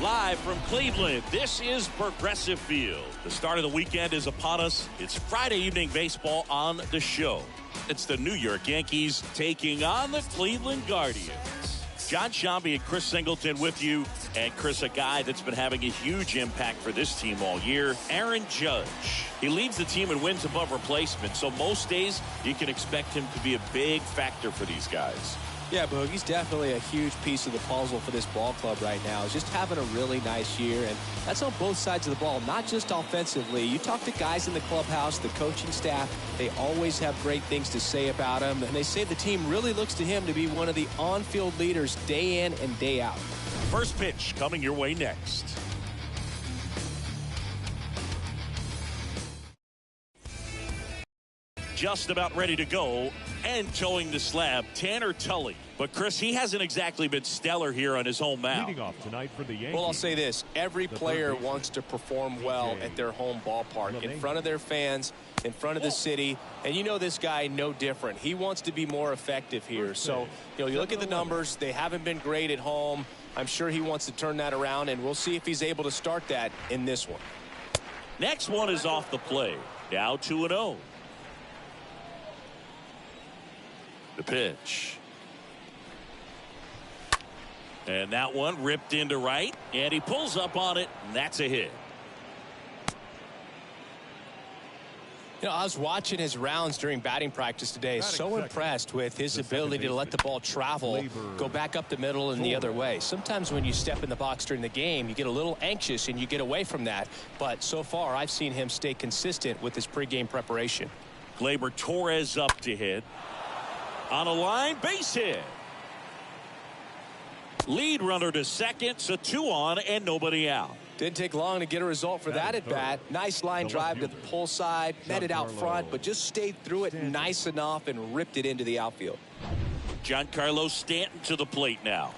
Live from Cleveland, this is Progressive Field. The start of the weekend is upon us. It's Friday evening baseball on the show. It's the New York Yankees taking on the Cleveland Guardians. John Shambi and Chris Singleton with you. And Chris, a guy that's been having a huge impact for this team all year, Aaron Judge. He leads the team in wins above replacement, so most days you can expect him to be a big factor for these guys. Yeah, Boog, he's definitely a huge piece of the puzzle for this ball club right now. He's just having a really nice year, and that's on both sides of the ball, not just offensively. You talk to guys in the clubhouse, the coaching staff, they always have great things to say about him, and they say the team really looks to him to be one of the on-field leaders day in and day out. First pitch coming your way next. Just about ready to go and towing the slab, Tanner Tully. But Chris, he hasn't exactly been stellar here on his home mound. Leading off tonight for the Yankees. Well, I'll say this. Every player wants to perform well at their home ballpark, in front of their fans, in front of the city. And you know this guy no different. He wants to be more effective here. So, you look at the numbers. They haven't been great at home. I'm sure he wants to turn that around, and we'll see if he's able to start that in this one. Next one is off the plate. Now 2-0. The pitch. And that one ripped into right, and he pulls up on it, and that's a hit. I was watching his rounds during batting practice today. So impressed with his ability to let the ball travel, go back up the middle and the other way. Sometimes when you step in the box during the game, you get a little anxious and you get away from that. But so far, I've seen him stay consistent with his pregame preparation. Gleyber Torres up to hit. On a line, base hit. Lead runner to second, so 2 on and nobody out. Didn't take long to get a result for that at bat. Nice line drive to the pull side, met it out front, but just stayed through it nice enough and ripped it into the outfield. Giancarlo Stanton to the plate now.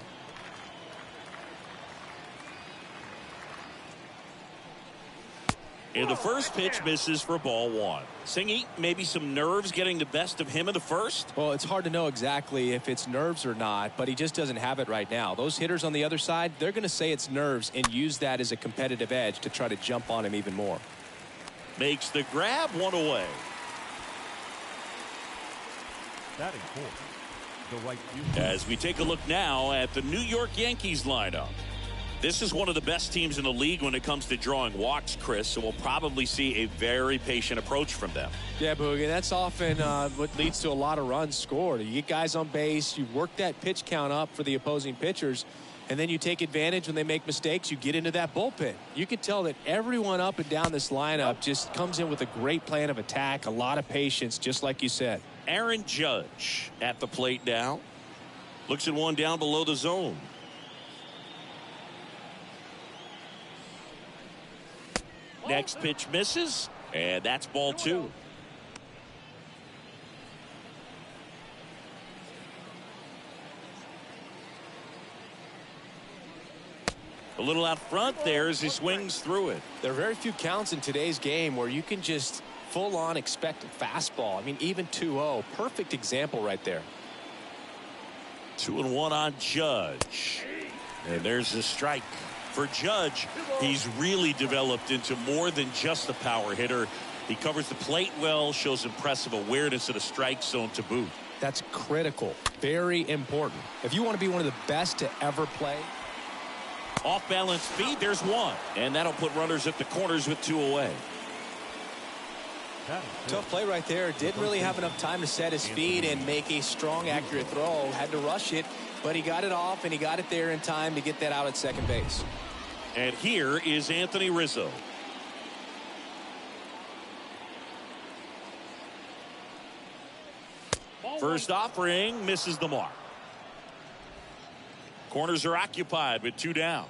And the first pitch misses for ball 1. Singy, maybe some nerves getting the best of him in the first? Well, it's hard to know exactly if it's nerves or not, but he just doesn't have it right now. Those hitters on the other side, they're going to say it's nerves and use that as a competitive edge to try to jump on him even more. Makes the grab, 1 away. Batting fourth, the right fielder. As we take a look now at the New York Yankees lineup. This is one of the best teams in the league when it comes to drawing walks, Chris, so we'll probably see a very patient approach from them. Yeah, Boogie, that's often what leads to a lot of runs scored. You get guys on base, you work that pitch count up for the opposing pitchers, and then you take advantage when they make mistakes. You get into that bullpen. You can tell that everyone up and down this lineup just comes in with a great plan of attack, a lot of patience, just like you said. Aaron Judge at the plate now. Looks at one down below the zone. Next pitch misses, and that's ball 2. A little out front there as he swings through it. There are very few counts in today's game where you can just full-on expect a fastball. I mean, even 2-0. Perfect example right there. 2-1 on Judge. And there's the strike. For Judge, he's really developed into more than just a power hitter. He covers the plate well, shows impressive awareness of the strike zone to boot. That's critical. Very important. If you want to be one of the best to ever play. Off balance speed, there's one. And that'll put runners at the corners with 2 away. Tough play right there. Didn't really have enough time to set his feet and make a strong, accurate throw. Had to rush it, but he got it off, and he got it there in time to get that out at second base. And here is Anthony Rizzo. First offering misses the mark. Corners are occupied with 2 down.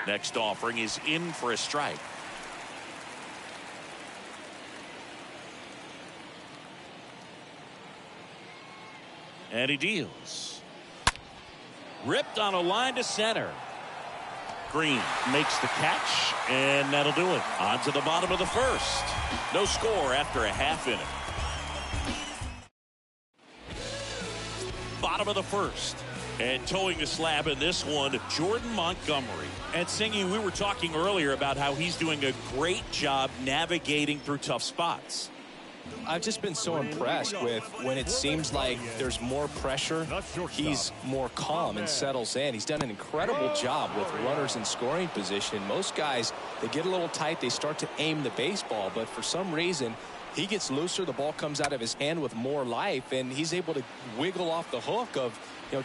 Next offering is in for a strike. And he deals. Ripped on a line to center. Green makes the catch, and that'll do it. On to the bottom of the first. No score after a half inning. bottom of the first. And towing the slab in this one, Jordan Montgomery. And Singy, we were talking earlier about how he's doing a great job navigating through tough spots. I've just been so impressed with when it seems like there's more pressure, he's more calm and settles in. He's done an incredible job with runners in scoring position. Most guys, they get a little tight, they start to aim the baseball, but for some reason, he gets looser, the ball comes out of his hand with more life, and he's able to wiggle off the hook of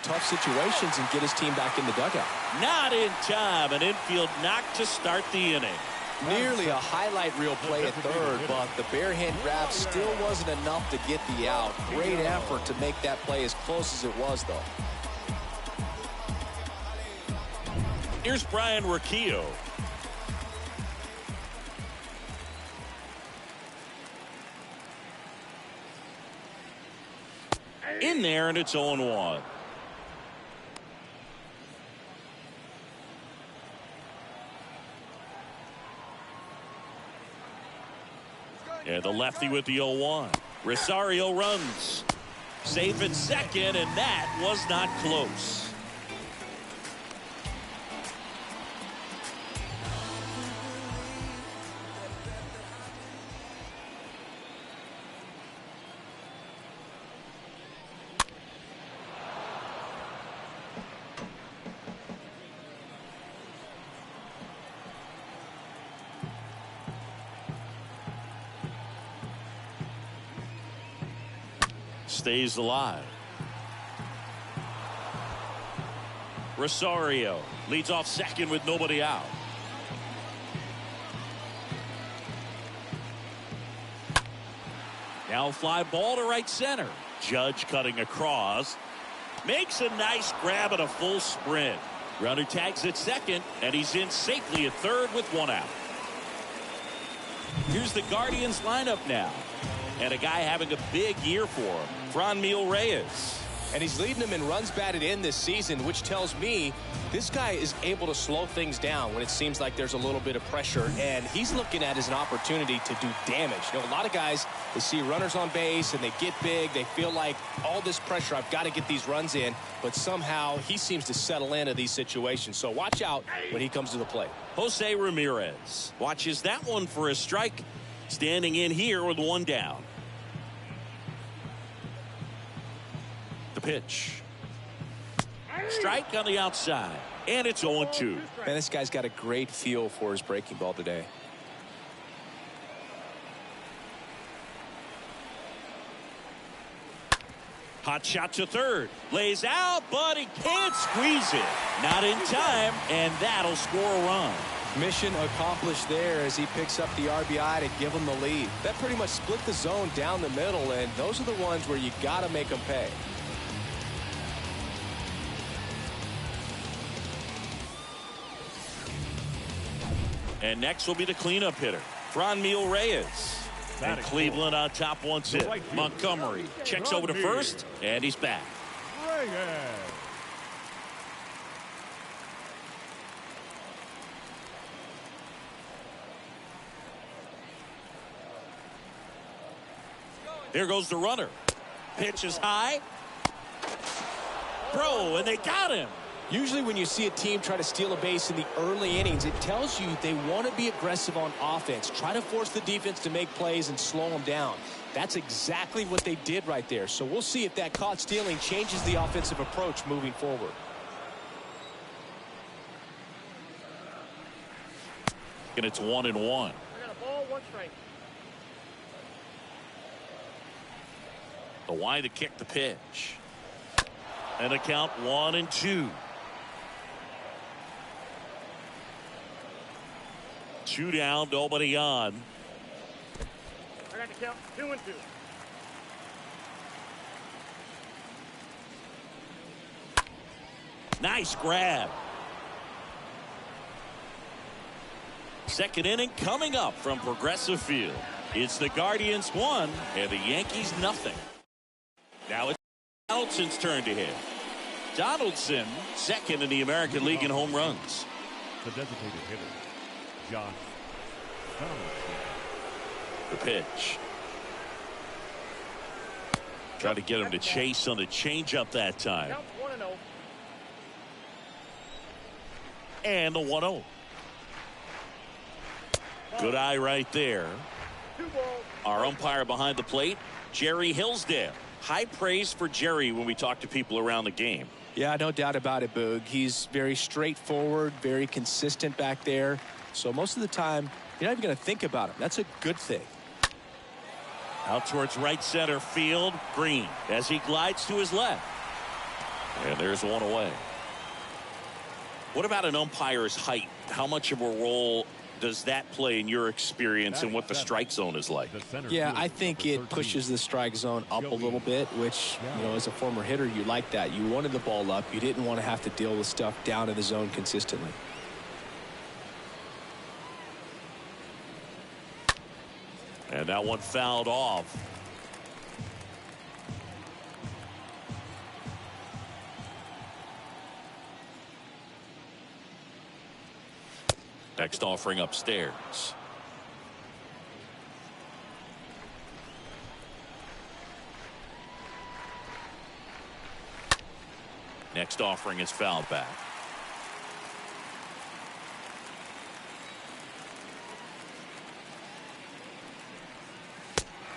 tough situations and get his team back in the dugout. Not in time. An infield knock to start the inning. Nearly a highlight reel play at third, but the bare hand grab still wasn't enough to get the out. Great effort to make that play as close as it was, though. Here's Brian Riccio. In there, and it's 0-1. And the lefty with the 0-1. Rosario runs. Safe at second, and that was not close. Stays alive. Rosario leads off second with nobody out. Now fly ball to right center. Judge cutting across. Makes a nice grab at a full sprint. Runner tags at second, and he's in safely at third with one out. Here's the Guardians lineup now. And a guy having a big year for him, Franmil Reyes. And he's leading them in runs batted in this season, which tells me this guy is able to slow things down when it seems like there's a little bit of pressure. And he's looking at it as an opportunity to do damage. A lot of guys, they see runners on base and they get big. They feel like all this pressure, I've got to get these runs in. But somehow he seems to settle into these situations. So watch out when he comes to the plate. Jose Ramirez watches that one for a strike. Standing in here with one down. The pitch. Strike on the outside. And it's 0-2. Man, this guy's got a great feel for his breaking ball today. Hot shot to third. Lays out, but he can't squeeze it. Not in time, and that'll score a run. Mission accomplished there as he picks up the RBI to give him the lead. That pretty much split the zone down the middle, and those are the ones where you got to make them pay. And next will be the cleanup hitter, Franmil Reyes. And Cleveland on top once hit. Montgomery checks over to first, and he's back. There goes the runner. Pitch is high. Throw, and they got him. Usually when you see a team try to steal a base in the early innings, it tells you they want to be aggressive on offense. Try to force the defense to make plays and slow them down. That's exactly what they did right there. So we'll see if that caught stealing changes the offensive approach moving forward. And it's 1-1. I got a ball, one strike. The wide to kick the pitch. And a count 1-2. 2 down, nobody on. I got the count 2-2. Nice grab. Second inning coming up from Progressive Field. It's the Guardians 1 and the Yankees nothing. Now it's Donaldson's turn to hit. Donaldson second in the American League in home runs. The designated hitter, Josh Donaldson. The pitch. Try to get him to chase on the changeup that time. Count 1-0. And the 1-0. Good eye right there. 2 balls. Our umpire behind the plate, Jerry Hillsdale. High praise for Jerry when we talk to people around the game. Yeah, no doubt about it, Boog. He's very straightforward, very consistent back there. So most of the time, you're not even going to think about him. That's a good thing. Out towards right center field, Green, as he glides to his left. And there's one away. What about an umpire's height? How much of a role does that play in your experience and what the strike zone is like? Yeah, I think it pushes the strike zone up a little bit, which, you know, as a former hitter, you like that. You wanted the ball up. You didn't want to have to deal with stuff down in the zone consistently. And that one fouled off. Next offering upstairs. Next offering is fouled back.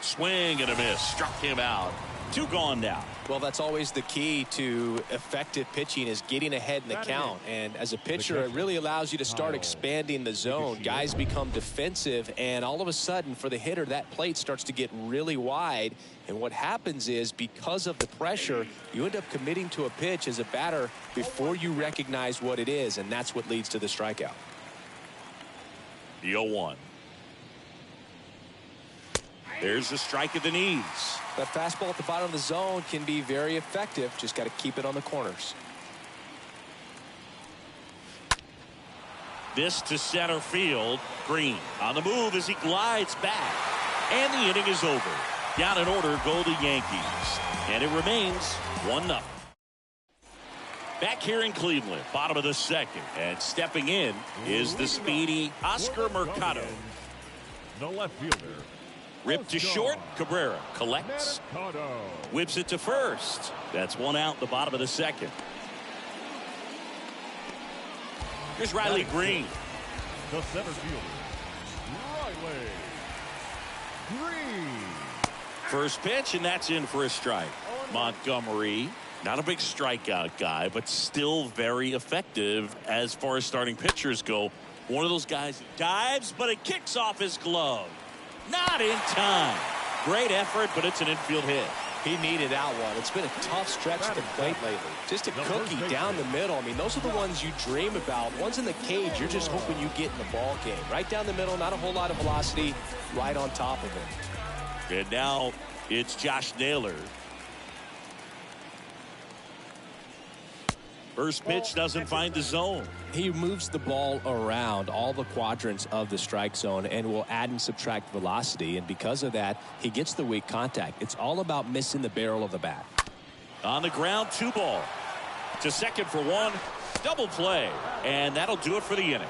Swing and a miss. Struck him out. 2 gone now. Well, that's always the key to effective pitching, is getting ahead in the count. And as a pitcher, it really allows you to start expanding the zone. Guys become defensive, and all of a sudden, for the hitter, that plate starts to get really wide. And what happens is, because of the pressure, you end up committing to a pitch as a batter before you recognize what it is, and that's what leads to the strikeout. The 0-1. There's the strike at the knees. That fastball at the bottom of the zone can be very effective. Just got to keep it on the corners. This to center field. Green on the move as he glides back. And the inning is over. Down in order go the Yankees. And it remains 1-0. Back here in Cleveland, bottom of the second. And stepping in is the speedy Oscar Mercado. The left fielder. Ripped to short. Cabrera collects. Whips it to first. That's one out in the bottom of the second. Here's Riley Green. The center fielder, Riley Green. First pitch, and that's in for a strike. Montgomery, not a big strikeout guy, but still very effective as far as starting pitchers go. One of those guys dives, but it kicks off his glove. Not in time. Great effort, but it's an infield hit. He needed that one. It's been a tough stretch at the plate lately. Just a cookie down the middle. I mean, those are the ones you dream about. Ones in the cage, you're just hoping you get in the ball game. Right down the middle, not a whole lot of velocity, right on top of it. And now it's Josh Naylor. First pitch doesn't find the zone. He moves the ball around all the quadrants of the strike zone and will add and subtract velocity. And because of that, he gets the weak contact. It's all about missing the barrel of the bat. On the ground, 2 ball. To second for 1. Double play. And that'll do it for the inning.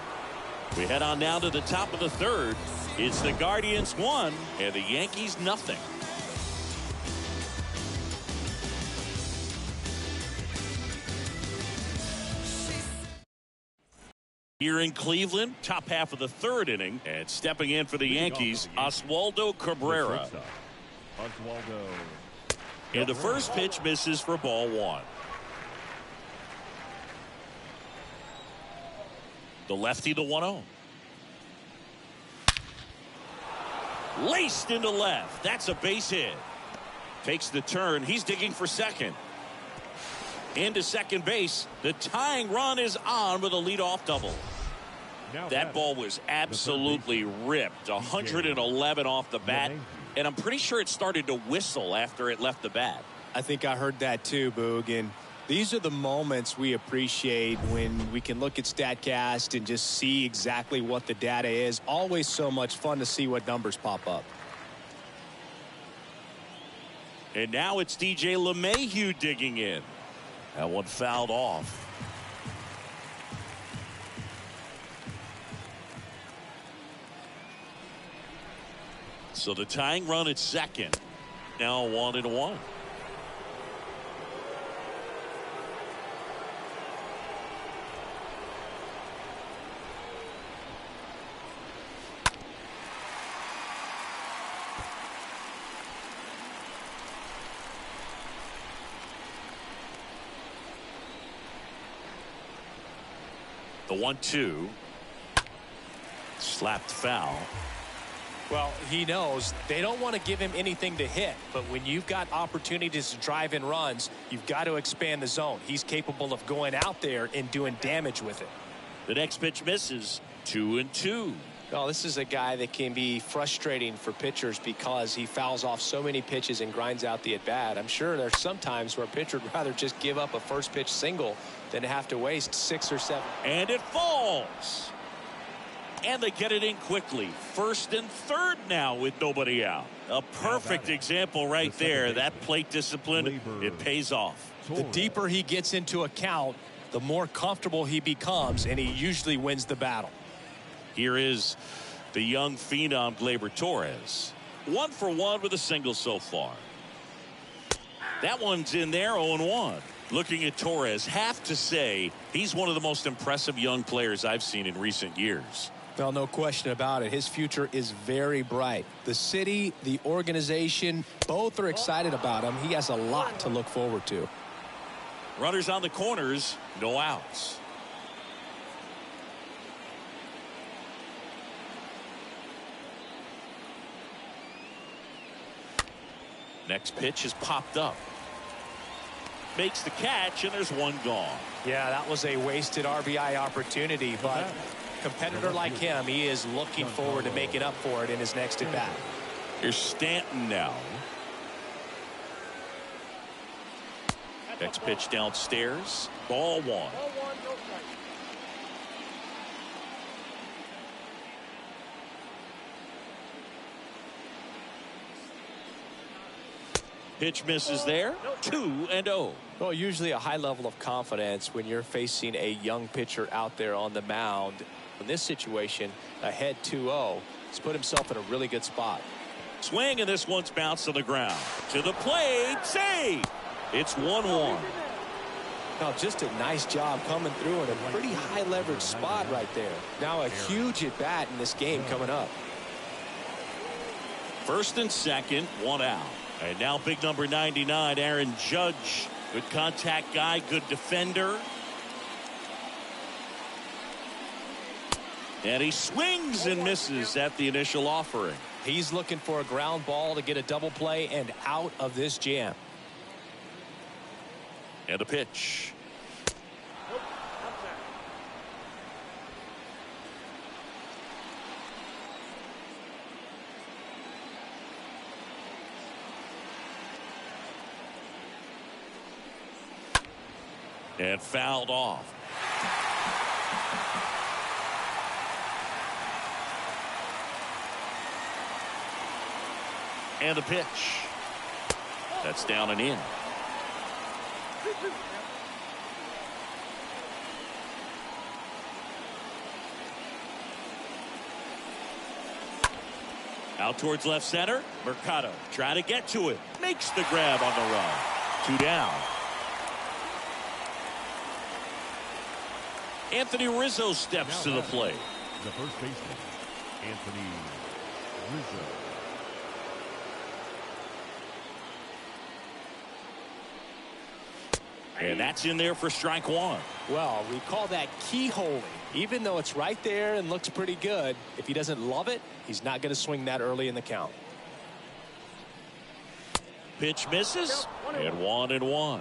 We head on down to the top of the third. It's the Guardians 1 and the Yankees 0. Here in Cleveland, top half of the third inning, and stepping in for the Yankees, Oswaldo Cabrera. And the first pitch misses for ball 1. The lefty, the 1-0. Laced into left. That's a base hit. Takes the turn. He's digging for second. Into second base. The tying run is on with a leadoff double. That ball was absolutely ripped. 111 off the bat. And I'm pretty sure it started to whistle after it left the bat. I think I heard that too, Boog. And these are the moments we appreciate when we can look at StatCast and just see exactly what the data is. Always so much fun to see what numbers pop up. And now it's DJ LeMahieu digging in. That one fouled off. So the tying run at second. Now 1-1. The 1-2. Slapped foul. Well, he knows they don't want to give him anything to hit, but when you've got opportunities to drive in runs, you've got to expand the zone. He's capable of going out there and doing damage with it. The next pitch misses. 2-2. Well, this is a guy that can be frustrating for pitchers because he fouls off so many pitches and grinds out the at-bat. I'm sure there's some times where a pitcher would rather just give up a first pitch single than have to waste 6 or 7. And it falls. And they get it in quickly. First and third now with nobody out. A perfect example right there. That plate discipline, it pays off. The deeper he gets into a count, the more comfortable he becomes, and he usually wins the battle. Here is the young phenom Gleyber Torres. 1 for 1 with a single so far. That one's in there, 0-1. Looking at Torres, have to say he's one of the most impressive young players I've seen in recent years. Well, no question about it. His future is very bright. The city, the organization, both are excited about him. He has a lot to look forward to. Runners on the corners, no outs. Next pitch is popped up. Makes the catch, and there's one gone. Yeah, that was a wasted RBI opportunity, but a competitor like him, he is looking forward to making up for it in his next at bat. Here's Stanton now. Next pitch downstairs. Ball 1. Ball 1, no strike. Pitch misses there. 2-0. Well, usually a high level of confidence when you're facing a young pitcher out there on the mound. In this situation, ahead 2-0, he's put himself in a really good spot. Swing, and this one's bounced to the ground. To the plate, save. It's 1-1. Now, just a nice job coming through in a pretty high leverage spot right there. Now a huge at bat in this game coming up. First and second, 1 out. And now big number 99, Aaron Judge. Good contact guy, good defender. And he swings and misses at the initial offering. He's looking for a ground ball to get a double play and out of this jam. And a pitch. Nope, outside. And fouled off. And the pitch. That's down and in. Out towards left center. Mercado trying to get to it. Makes the grab on the run. 2 down. Anthony Rizzo steps to the plate. The first baseman, Anthony Rizzo. And that's in there for strike 1. Well, we call that keyholing. Even though it's right there and looks pretty good, if he doesn't love it, he's not going to swing that early in the count. Pitch misses. And 1-1.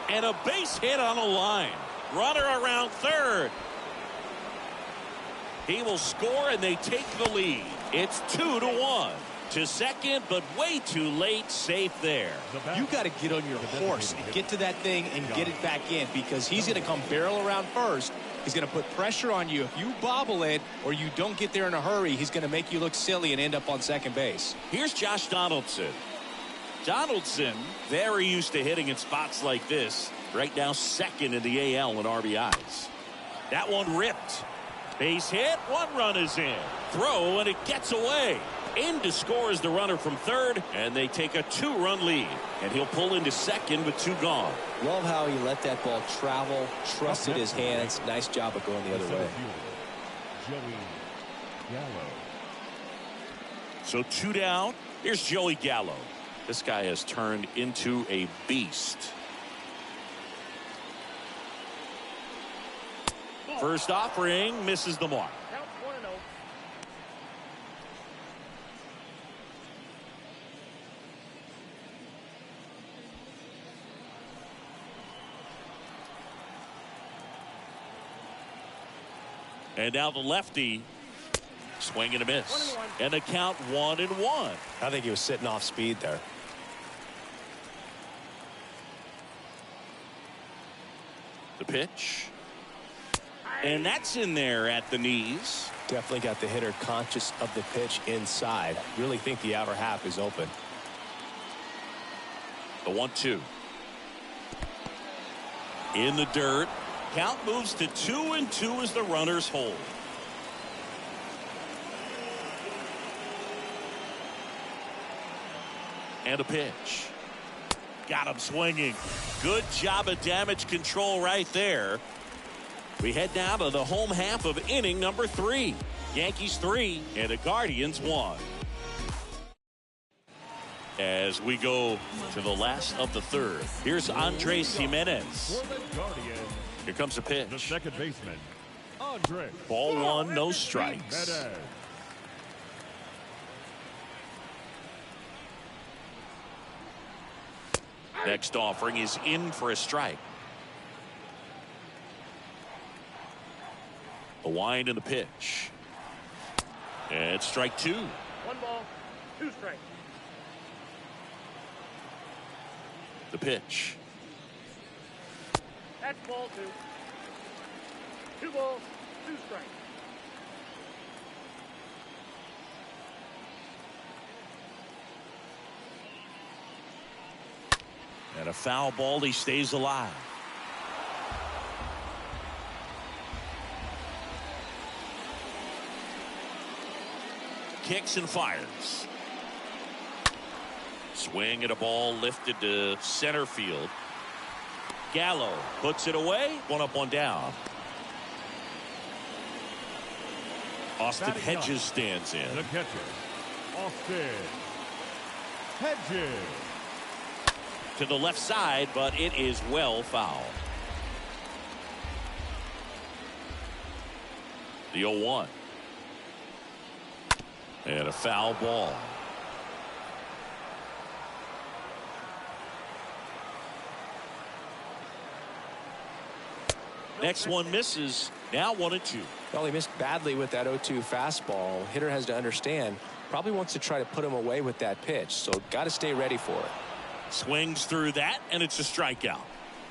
And a base hit on the line. Runner around third. He will score, and they take the lead. It's 2-1. To second, but way too late. Safe there. You got to get on your horse and get to that thing and get it back in, because he's going to come barrel around first. He's going to put pressure on you. If you bobble it or you don't get there in a hurry, he's going to make you look silly and end up on second base. Here's Josh Donaldson. Donaldson, very used to hitting in spots like this. Right now, second in the AL in RBIs. That one ripped. Base hit. 1 run is in. Throw, and it gets away. In to score is the runner from third, and they take a 2-run lead. And he'll pull into second with 2 gone. Love how he let that ball travel, trusted his hands. Nice job of going the other way. Gallo. So 2 down. Here's Joey Gallo. This guy has turned into a beast. First offering misses the mark. Count 1-0. And now the lefty. Swing and a miss. And the count 1-1. I think he was sitting off speed there. The pitch. And that's in there at the knees. Definitely got the hitter conscious of the pitch inside. Really think the outer half is open. The 1-2. In the dirt. Count moves to 2-2 as the runners hold. And a pitch. Got him swinging. Good job of damage control right there. We head now to the home half of inning number 3. Yankees 3 and the Guardians 1. As we go to the last of the third. Here's Andres Jimenez. For the Guardians, Here comes the the pitch. second baseman, Andres. Ball 1, no strikes. Jimenez. Next offering is in for a strike. The wind and the pitch. And strike 2. 1 ball, 2 strikes. The pitch. That's ball 2. 2 balls, 2 strikes. And a foul ball. He stays alive. Kicks and fires. Swing at a ball lifted to center field. Gallo puts it away. 1 up, 1 down. Austin Batting Hedges up. stands in. The catcher, Austin Hedges. To the left side, but it is well foul. The 0-1. And a foul ball. Next one misses. Now 1-2. Well, he missed badly with that 0-2 fastball. Hitter has to understand, probably wants to try to put him away with that pitch, so got to stay ready for it. Swings through that, and it's a strikeout.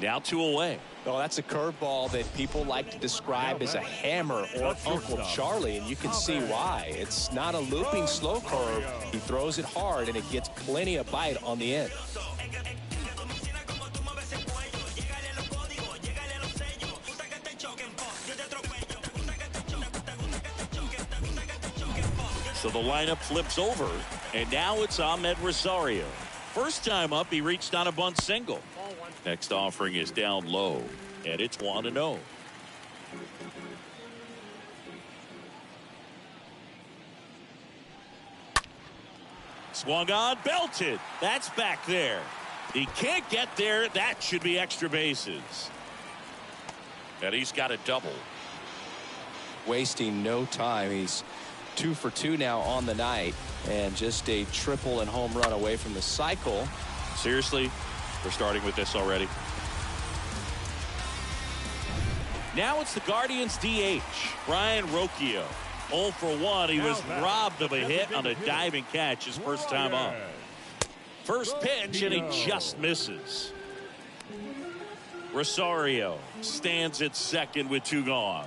Now 2 away. Oh, that's a curveball that people like to describe as a hammer or Uncle Charlie, and you can see why. It's not a looping slow curve. He throws it hard, and it gets plenty of bite on the end. So the lineup flips over, and now it's Ahmed Rosario. First time up, he reached on a bunt single. Ball 1. Next offering is down low, and it's 1-0. Swung on, belted. That's back there. He can't get there. That should be extra bases. And he's got a double. Wasting no time. He's 2 for 2 now on the night, and just a triple and home run away from the cycle. Seriously, we're starting with this already. Now it's the Guardians DH, Brian Rocchio. 0 for 1. He was robbed of a hit on a diving catch his first time up. First pitch, and he just misses. Rosario stands at second with 2 gone.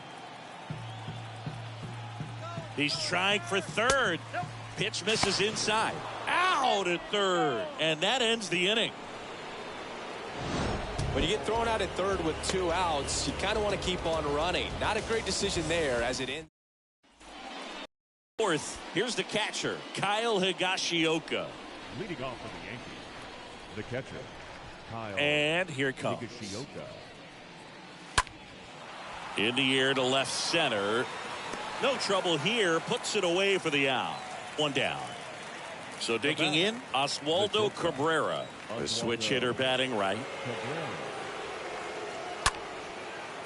He's trying for third. Pitch misses inside. Out at third. And that ends the inning. When you get thrown out at third with 2 outs, you kind of want to keep on running. Not a great decision there as it ends. Fourth, here's the catcher, Kyle Higashioka. Leading off for the Yankees, the catcher, Kyle And here it comes. Higashioka. In the air to left center. No trouble here. Puts it away for the out. One down. So digging in, Oswaldo Cabrera, the switch hitter batting right.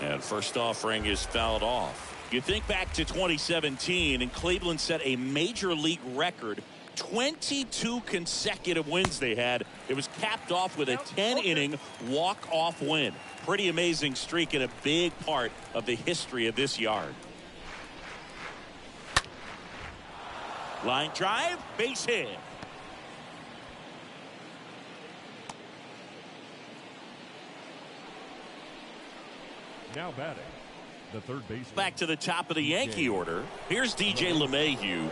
And first offering is fouled off. You think back to 2017, and Cleveland set a major league record. 22 consecutive wins they had. It was capped off with a 10-inning walk-off win. Pretty amazing streak and a big part of the history of this yard. Line drive, base hit. Now batting, the third baseman. Back to the top of the Yankee order. Here's DJ LeMahieu.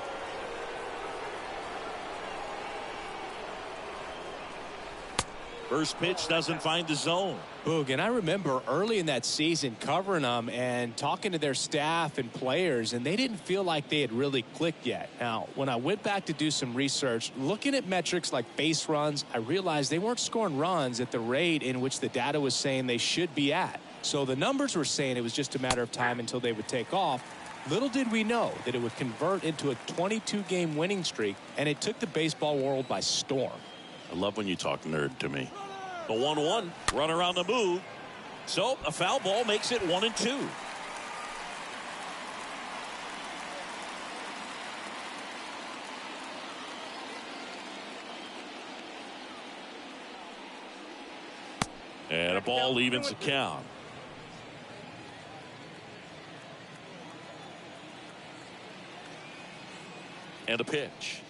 First pitch doesn't find the zone. Boog, and I remember early in that season covering them and talking to their staff and players, and they didn't feel like they had really clicked yet. Now, when I went back to do some research, looking at metrics like base runs, I realized they weren't scoring runs at the rate in which the data was saying they should be at. So the numbers were saying it was just a matter of time until they would take off. Little did we know that it would convert into a 22-game winning streak, and it took the baseball world by storm. I love when you talk nerd to me. The 1-1, runner on the move. So a foul ball makes it 1-2. And a ball evens the count. And a pitch.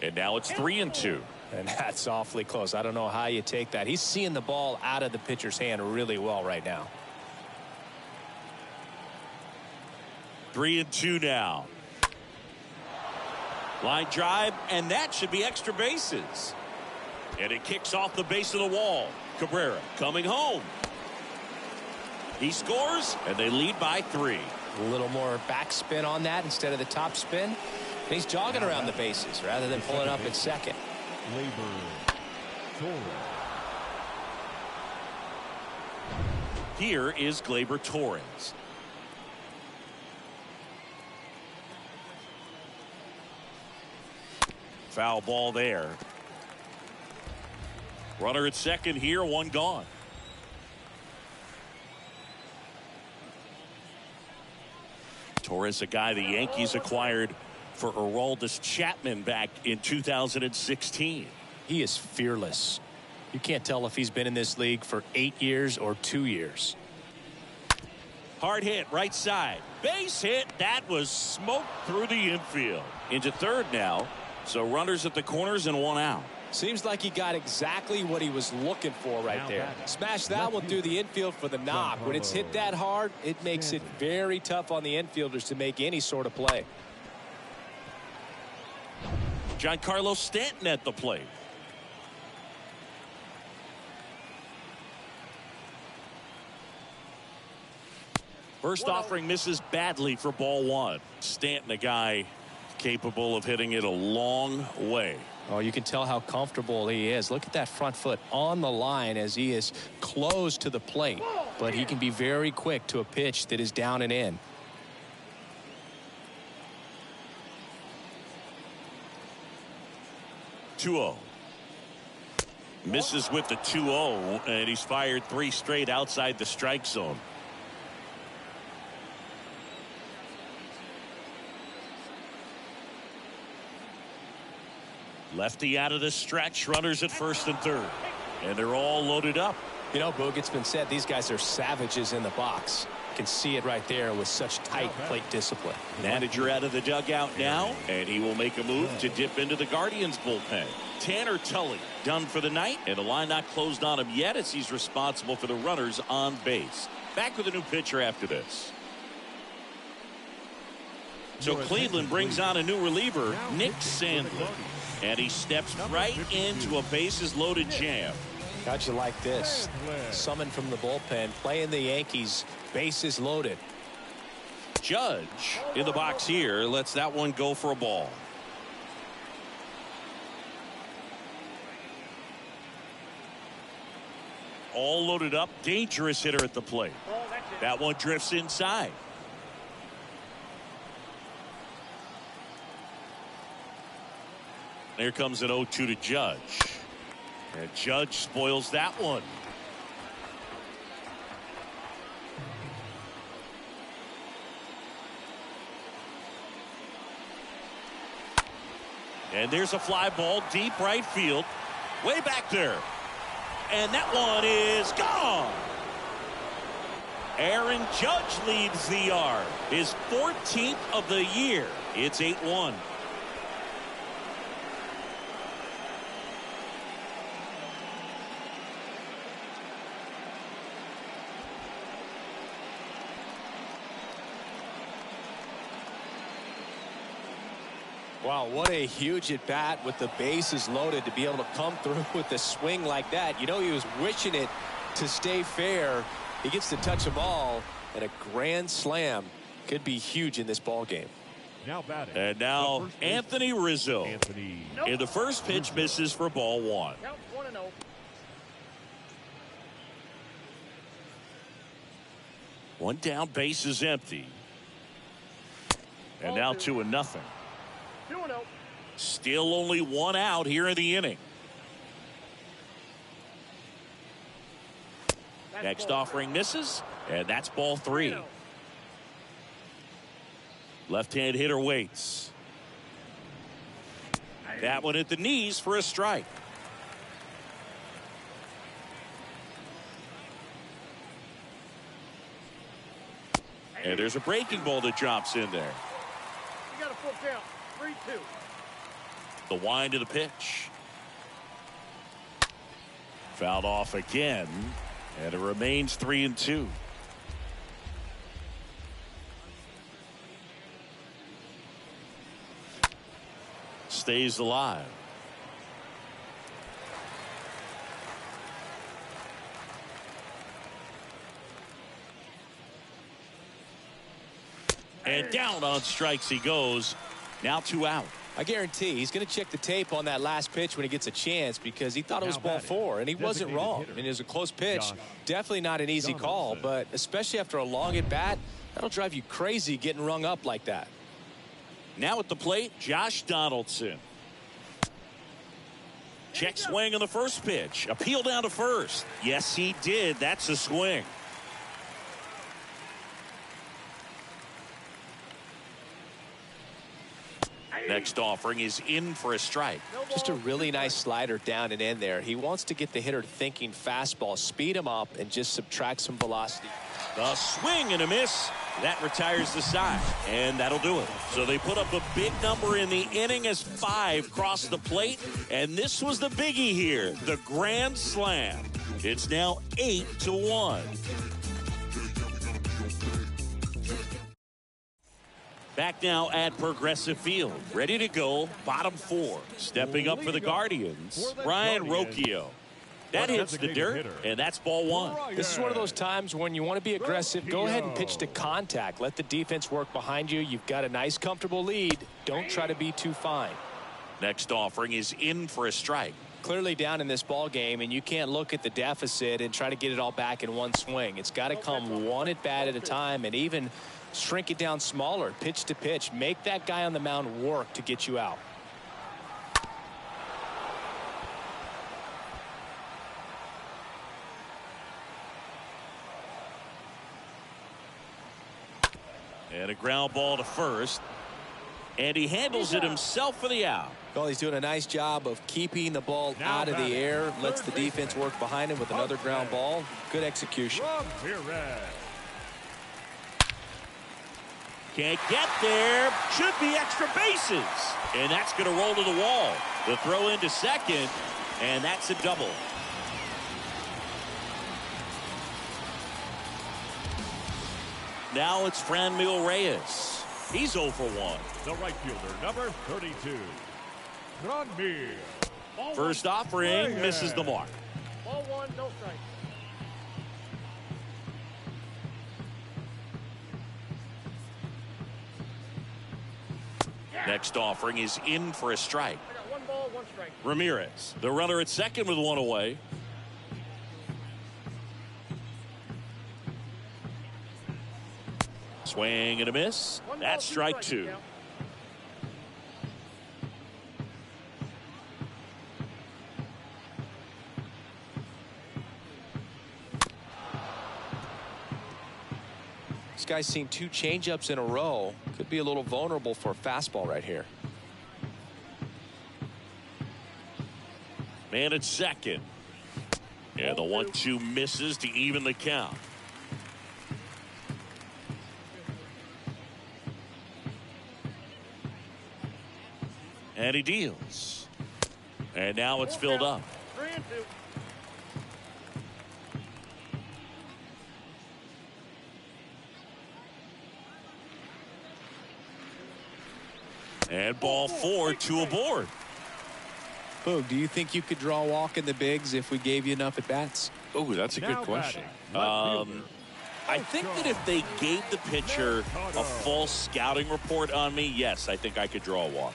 And now it's 3-2. And that's awfully close. I don't know how you take that. He's seeing the ball out of the pitcher's hand really well right now. 3-2 now. Line drive, and that should be extra bases. And it kicks off the base of the wall. Cabrera coming home. He scores, and they lead by 3. A little more backspin on that instead of the top spin. And he's jogging around the bases rather than pulling up at second. Here is Gleyber Torres. Foul ball there. Runner at second here, one gone. Torres, a guy the Yankees acquired for Aroldis Chapman back in 2016. He is fearless. You can't tell if he's been in this league for 8 years or 2 years. Hard hit, right side. Base hit. That was smoked through the infield. Into third now. So runners at the corners and one out. Seems like he got exactly what he was looking for right there. Smash that one through the infield for the knock. When it's hit that hard, it makes it very tough on the infielders to make any sort of play. Giancarlo Stanton at the plate. First offering misses badly for ball 1. Stanton, a guy capable of hitting it a long way. Oh, you can tell how comfortable he is. Look at that front foot on the line as he is close to the plate. But he can be very quick to a pitch that is down and in. (2-0). Misses with the 2-0, and he's fired 3 straight outside the strike zone. Lefty out of the stretch, runners at first and third. And they're all loaded up. You know, Boog, it's been said these guys are savages in the box. You can see it right there with such tight plate discipline. Manager out of the dugout now, and he will make a move to dip into the Guardians bullpen. Tanner Tully done for the night, and the line not closed on him yet as he's responsible for the runners on base. Back with a new pitcher after this. So Cleveland brings on a new reliever, Nick Sandler. And he steps right into a bases-loaded jam. How'd you like this? Summoned from the bullpen, playing the Yankees, bases loaded. Judge in the box here lets that one go for a ball. All loaded up, dangerous hitter at the plate. That one drifts inside. Here comes an 0-2 to Judge. And Judge spoils that one. And there's a fly ball deep right field. Way back there. And that one is gone. Aaron Judge leads the yard. His 14th of the year. It's 8-1. Wow, what a huge at bat with the bases loaded to be able to come through with a swing like that. You know, he was wishing it to stay fair. He gets to touch a ball, and a grand slam could be huge in this ball game. Now batting. And now Anthony Rizzo. In the first pitch, misses for ball 1. Count 1-0. One down, base is empty. And now 2-0. 2-0. Still only one out here in the inning. Next offering misses, and that's ball 3. Left-hand hitter waits. That one at the knees for a strike. And there's a breaking ball that drops in there. You got a full count. 3-2. The wind of the pitch. Fouled off again, and it remains 3-2. Stays alive. And down on strikes he goes. Now 2 out. I guarantee he's going to check the tape on that last pitch when he gets a chance, because he thought it was ball 4, and he wasn't wrong. I mean, it was a close pitch. Definitely not an easy call, but especially after a long at bat, that'll drive you crazy getting rung up like that. Now at the plate, Josh Donaldson. Check swing on the first pitch. Appeal down to first. Yes, he did. That's a swing. Next offering is in for a strike. Just a really nice slider down and in there. He wants to get the hitter thinking fastball, speed him up, and just subtract some velocity. The swing and a miss. That retires the side, and that'll do it. So they put up a big number in the inning as 5 crossed the plate, and this was the biggie here, the grand slam. It's now 8-1. Back now at Progressive Field, ready to go, bottom 4. Stepping up for the Guardians, Ryan Rocchio. That hits the dirt, and that's ball 1. This is one of those times when you want to be aggressive. Go ahead and pitch to contact. Let the defense work behind you. You've got a nice, comfortable lead. Don't try to be too fine. Next offering is in for a strike. Clearly down in this ball game, and you can't look at the deficit and try to get it all back in one swing. It's got to come one at bat at a time, and even shrink it down smaller, pitch to pitch. Make that guy on the mound work to get you out. And a ground ball to first. And he handles it himself for the out. Well, he's doing a nice job of keeping the ball out of the air. Lets the defense work behind him with another ground ball. Good execution. Can't get there. Should be extra bases. And that's going to roll to the wall. The throw into second. And that's a double. Now it's Franmil Reyes. He's 0 for 1. The right fielder, number 32. Franmil. First offering misses the mark. Ball 1, no strike. Next offering is in for a strike. I got 1 ball, 1 strike. Ramirez, the runner at second with 1 away. Swing and a miss. That's strike 2. guy's seen 2 changeups in a row. Could be a little vulnerable for a fastball right here. Man at second. And the 1-2 misses to even the count. And he deals. And now it's filled up. 3-2. And ball 4, 2 aboard. Boog, do you think you could draw a walk in the bigs if we gave you enough at bats? Oh, that's a good Now question. batting, left fielder. I think that if they gave the pitcher a false scouting report on me, yes, I think I could draw a walk.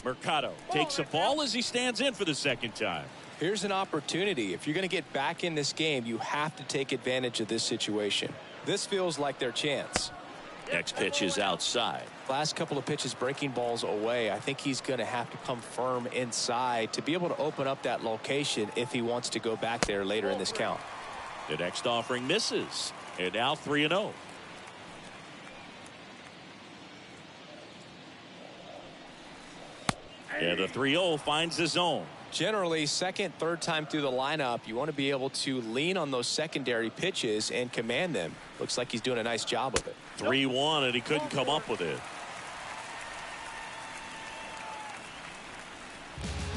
Mercado takes a ball as he stands in for the second time. Here's an opportunity. If you're going to get back in this game, you have to take advantage of this situation. This feels like their chance. Next pitch is outside. Last couple of pitches breaking balls away. I think he's going to have to come firm inside to be able to open up that location if he wants to go back there later in this count. The next offering misses. And now 3-0. And the 3-0 finds the zone. Generally, second, third time through the lineup, you want to be able to lean on those secondary pitches and command them. Looks like he's doing a nice job of it. 3-1, and he couldn't come up with it.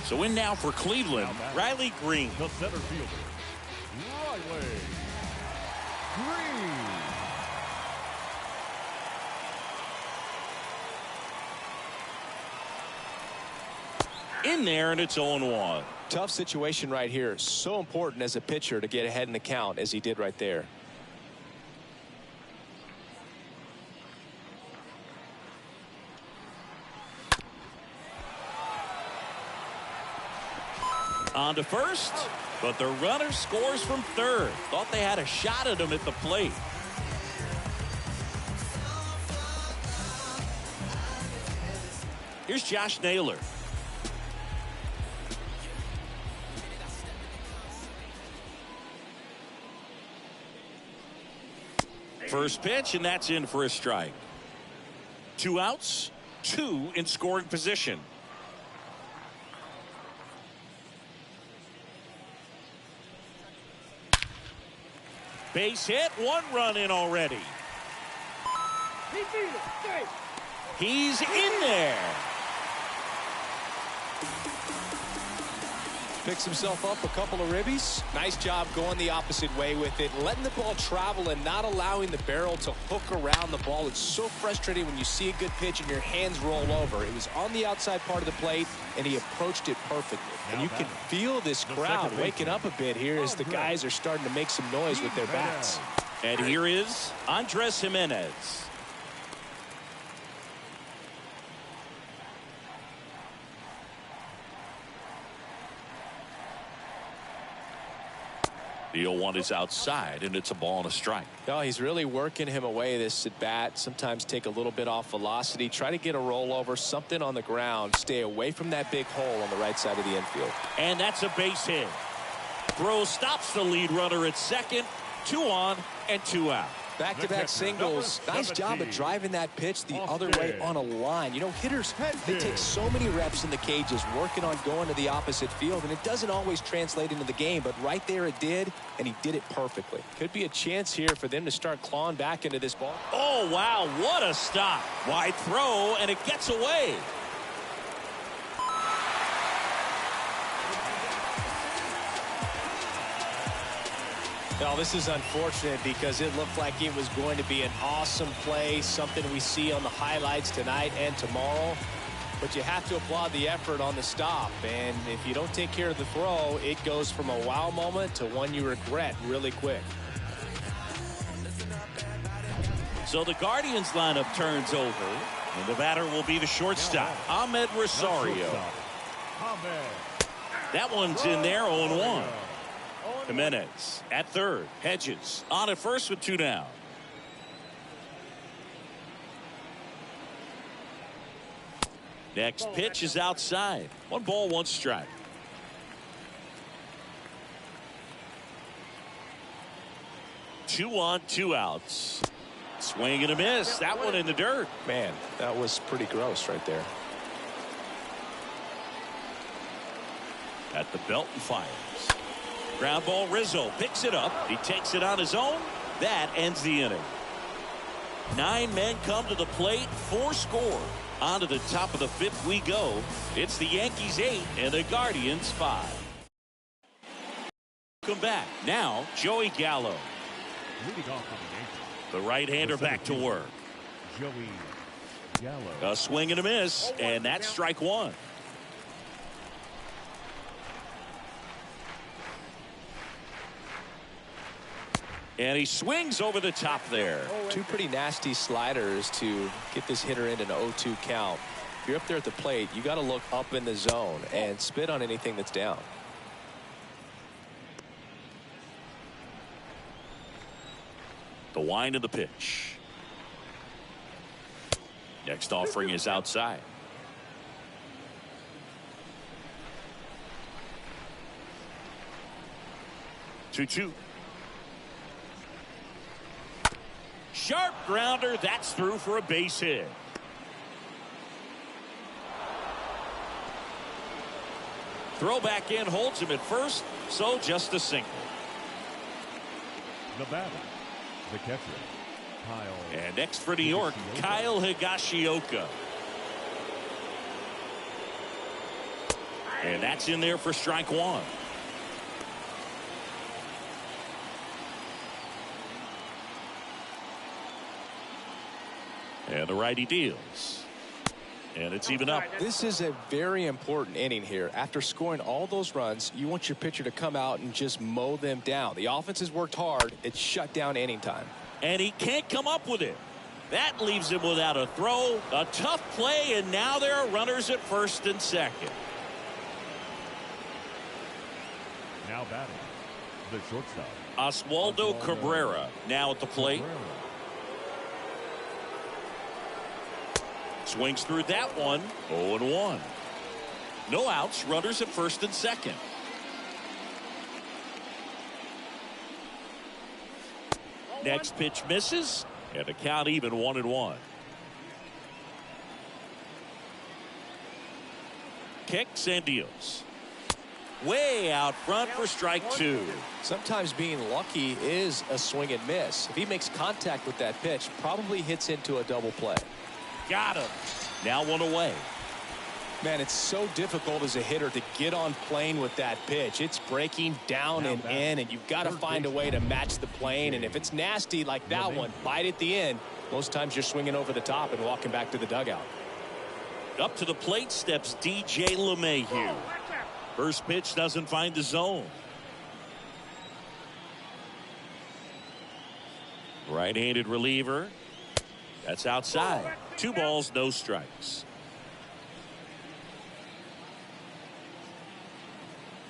So in now for Cleveland, Riley Green. The center fielder, Riley Green. In there, and it's 0-1. Tough situation right here. So important as a pitcher to get ahead in the count as he did right there. On to first, but the runner scores from third. Thought they had a shot at him at the plate. Here's Josh Naylor. First pitch, and that's in for a strike. 2 outs, 2 in scoring position. Base hit, 1 run in already. He's in there. Picks himself up a couple of ribbies. Nice job going the opposite way with it, letting the ball travel and not allowing the barrel to hook around the ball. It's so frustrating when you see a good pitch and your hands roll over. It was on the outside part of the plate, and he approached it perfectly. And you can feel this crowd waking up a bit here as the guys are starting to make some noise with their bats. And here is Andres Jimenez. The 0-1 is outside, and it's a ball and a strike. No, he's really working him away this at bat. Sometimes take a little bit off velocity. Try to get a rollover, something on the ground. Stay away from that big hole on the right side of the infield. And that's a base hit. Throw stops the lead runner at second. 2 on and 2 out. Back-to-back singles. Nice job of driving that pitch the other way on a line. You know, hitters, they take so many reps in the cages working on going to the opposite field, and it doesn't always translate into the game, but right there it did, and he did it perfectly. Could be a chance here for them to start clawing back into this ball. Oh, wow, what a stop. Wide throw, and it gets away. Well, this is unfortunate because it looked like it was going to be an awesome play, something we see on the highlights tonight and tomorrow. But you have to applaud the effort on the stop. And if you don't take care of the throw, it goes from a wow moment to one you regret really quick. So the Guardians lineup turns over, and the batter will be the shortstop, Ahmed Rosario. That one's in there, 0-1. Jimenez at third. Hedges on at first with 2 down. Next pitch is outside. 1 ball, 1 strike. 2 on 2 outs. Swing and a miss. That one in the dirt. Man, that was pretty gross right there. At the belt and fires. Ground ball. Rizzo picks it up. He takes it on his own. That ends the inning. 9 men come to the plate. 4 score. On to the top of the 5th we go. It's the Yankees 8 and the Guardians 5. Come back. Now, Joey Gallo. Leading off for the Yankees, The right-hander back to work. Joey Gallo. A swing and a miss, and that's strike 1. And he swings over the top there. 2 pretty nasty sliders to get this hitter into an 0-2 count. If you're up there at the plate, you got to look up in the zone and spit on anything that's down. The wind of the pitch. Next offering is outside. Two. Sharp grounder. That's through for a base hit. Throw back in, holds him at first, so just a single. The batter, the catcher, Kyle. And next for New York, Kyle Higashioka. And that's in there for strike 1. And the righty deals. And it's even up. This is a very important inning here. After scoring all those runs, you want your pitcher to come out and just mow them down. The offense has worked hard. It's shut down inning time. And he can't come up with it. That leaves him without a throw. A tough play, and now there are runners at first and second. Now batting, the shortstop, Oswaldo Cabrera now at the plate. Swings through that one. 0-1. No outs. Runners at first and second. Next pitch misses. And the count even 1-1. Kicks and deals. Way out front for strike 2. Sometimes being lucky is a swing and miss. If he makes contact with that pitch, probably hits into a double play. Got him. Now 1 away. Man, it's so difficult as a hitter to get on plane with that pitch. It's breaking down and in, and you've got to find a way to match the plane. And if it's nasty like that one, bite at the end, most times you're swinging over the top and walking back to the dugout. Up to the plate steps DJ LeMahieu. First pitch doesn't find the zone. Right-handed reliever. That's outside. 2 balls, no strikes.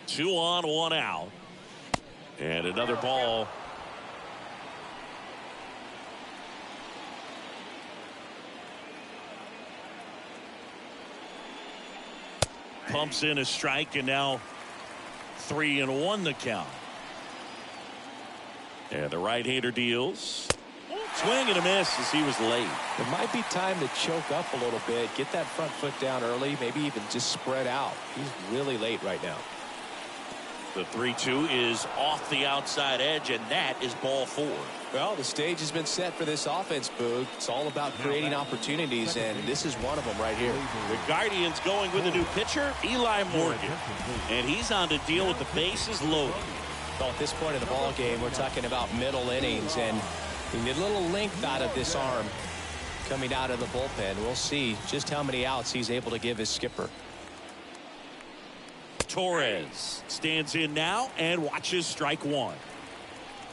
2 on, 1 out. And another ball. Pumps in a strike, and now 3-1 the count. And the right-hander deals. Swing and a miss as he was late. It might be time to choke up a little bit, get that front foot down early, maybe even just spread out. He's really late right now. The 3-2 is off the outside edge, and that is ball 4. Well, the stage has been set for this offense, Boog. It's all about creating opportunities, and this is one of them right here. The Guardians going with a new pitcher, Eli Morgan. And he's on to deal with the bases loaded. Well, at this point in the ball game, we're talking about middle innings, and we need a little length out of this arm coming out of the bullpen. We'll see just how many outs he's able to give his skipper. Torres stands in now and watches strike 1.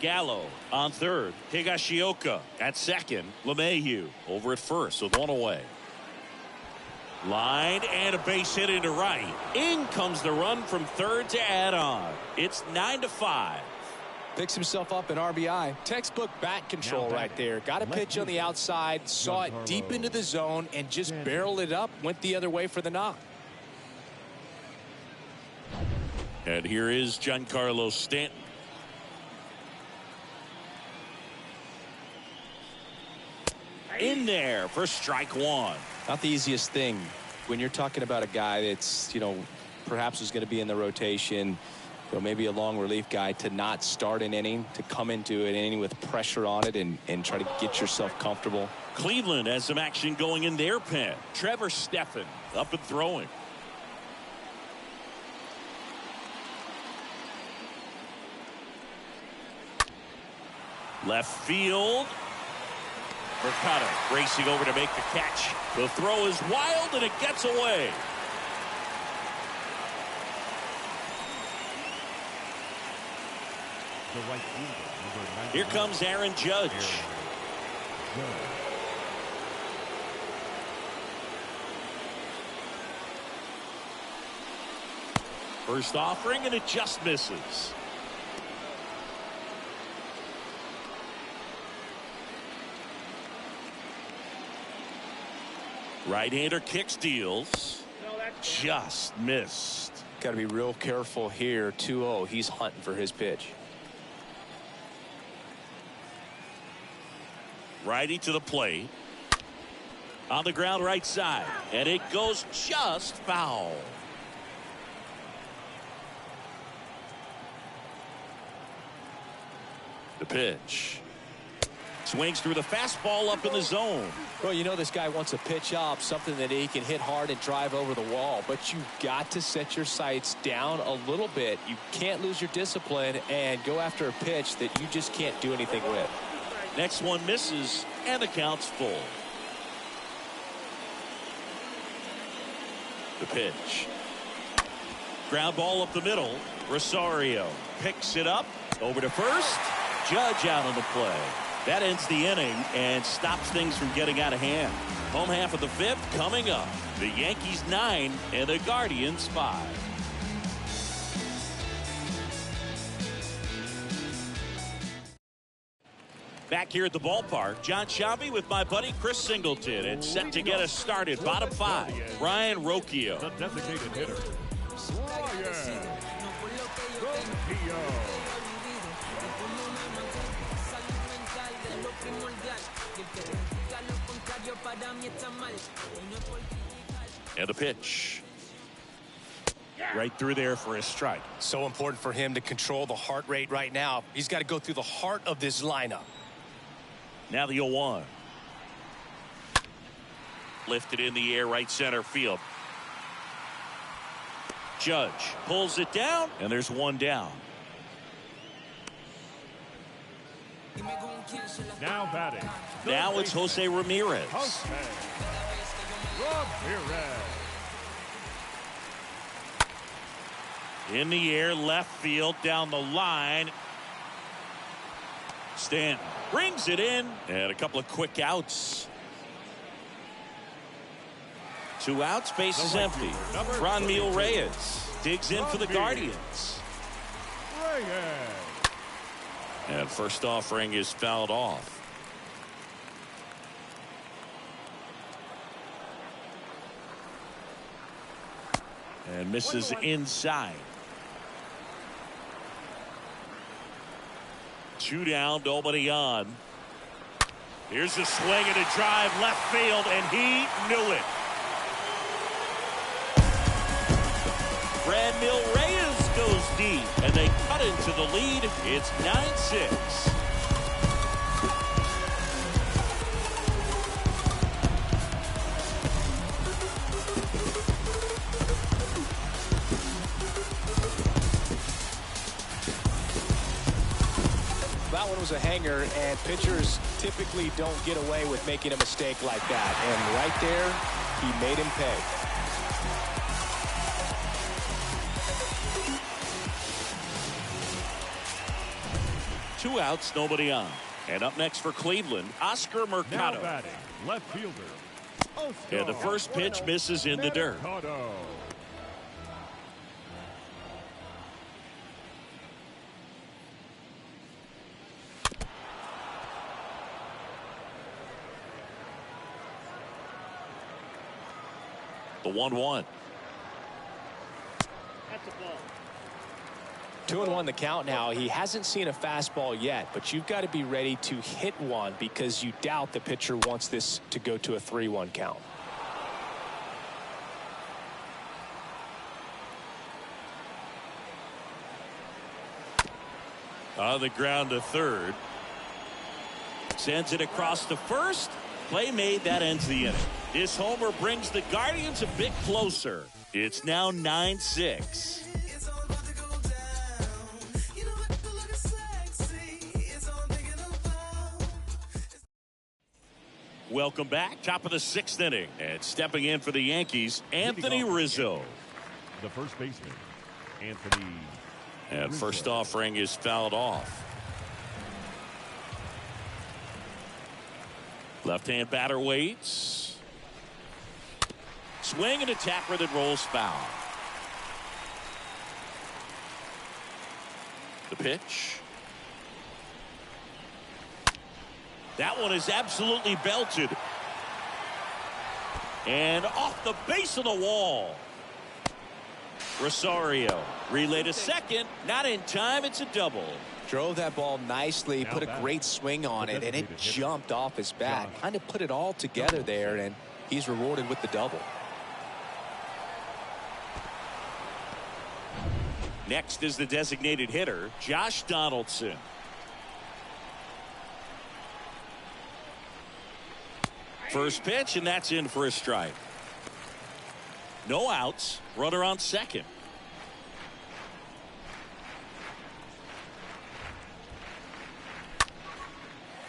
Gallo on third. Higashioka at second. LeMahieu over at first with 1 away. Line and a base hit into right. In comes the run from third to add on. It's 9-5. Picks himself up an RBI. Textbook bat control right there. Got a pitch on the outside, saw it deep into the zone, and just barreled it up, went the other way for the knock. And here is Giancarlo Stanton. in there for strike one. Not the easiest thing when you're talking about a guy that's, perhaps is going to be in the rotation, maybe a long relief guy, to not start an inning, to come into an inning with pressure on it and try to get yourself comfortable. Cleveland has some action going in their pen. Trevor Stephan up and throwing. Left field. Mercado racing over to make the catch. The throw is wild and it gets away. The right fielder, number 99. Here comes Aaron Judge. First offering and it just misses. Right-hander kick steals. Just missed. Got to be real careful here. 2-0. He's hunting for his pitch. Righty to the plate. On the ground right side. And it goes just foul. The pitch. Swings through the fastball up in the zone. Well, this guy wants a pitch up, something that he can hit hard and drive over the wall. But you've got to set your sights down a little bit. You can't lose your discipline and go after a pitch that you just can't do anything with. Next one misses, and the count's full. The pitch. Ground ball up the middle. Rosario picks it up. Over to first. Judge out on the play. That ends the inning and stops things from getting out of hand. Home half of the fifth coming up. The Yankees 9 and the Guardians 5. Back here at the ballpark, John Sciambi with my buddy Chris Singleton. It's set to get us started. Bottom five, Ryan Rocchio. The designated hitter, Ryan Rocchio. And the pitch. Right through there for a strike. So important for him to control the heart rate right now. He's got to go through the heart of this lineup. Now the 0-1. Lifted in the air, right center field. Judge pulls it down, and there's one down. Now batting. Now it's Jose Ramirez. Jose Ramirez. In the air, left field, down the line. Stanton brings it in, and a couple of quick outs. 2 outs, base is empty. Franmil Reyes digs in for the Guardians. Reyes. And first offering is fouled off. And misses inside. 2 down, nobody on. Here's a swing and a drive left field, and he knew it. Franmil Reyes goes deep, and they cut into the lead. It's 9-6. That one was a hanger, and pitchers typically don't get away with making a mistake like that. And right there, he made him pay. Two outs, nobody on. And up next for Cleveland, Oscar Mercado. Now batting, left fielder, Oscar. And the first pitch misses in the dirt. Mercado. The 1-1. That's a ball. 2-1 the count now. He hasn't seen a fastball yet, but you've got to be ready to hit one because you doubt the pitcher wants this to go to a 3-1 count. On the ground to third. Sends it across to first. Play made. That ends the inning. This homer brings the Guardians a bit closer. It's now 9-6. Welcome back. Top of the 6th inning. And stepping in for the Yankees, Anthony Rizzo. The first baseman, Anthony. And first offering is fouled off. Left-hand batter waits. Swing and a tapper that rolls foul. The pitch. That one is absolutely belted. And off the base of the wall. Rosario relay to second. Not in time. It's a double. Drove that ball nicely, put a great swing on it, and it jumped off his bat. Kind of put it all together there, and he's rewarded with the double. Next is the designated hitter, Josh Donaldson. First pitch, and that's in for a strike. No outs. Runner on second.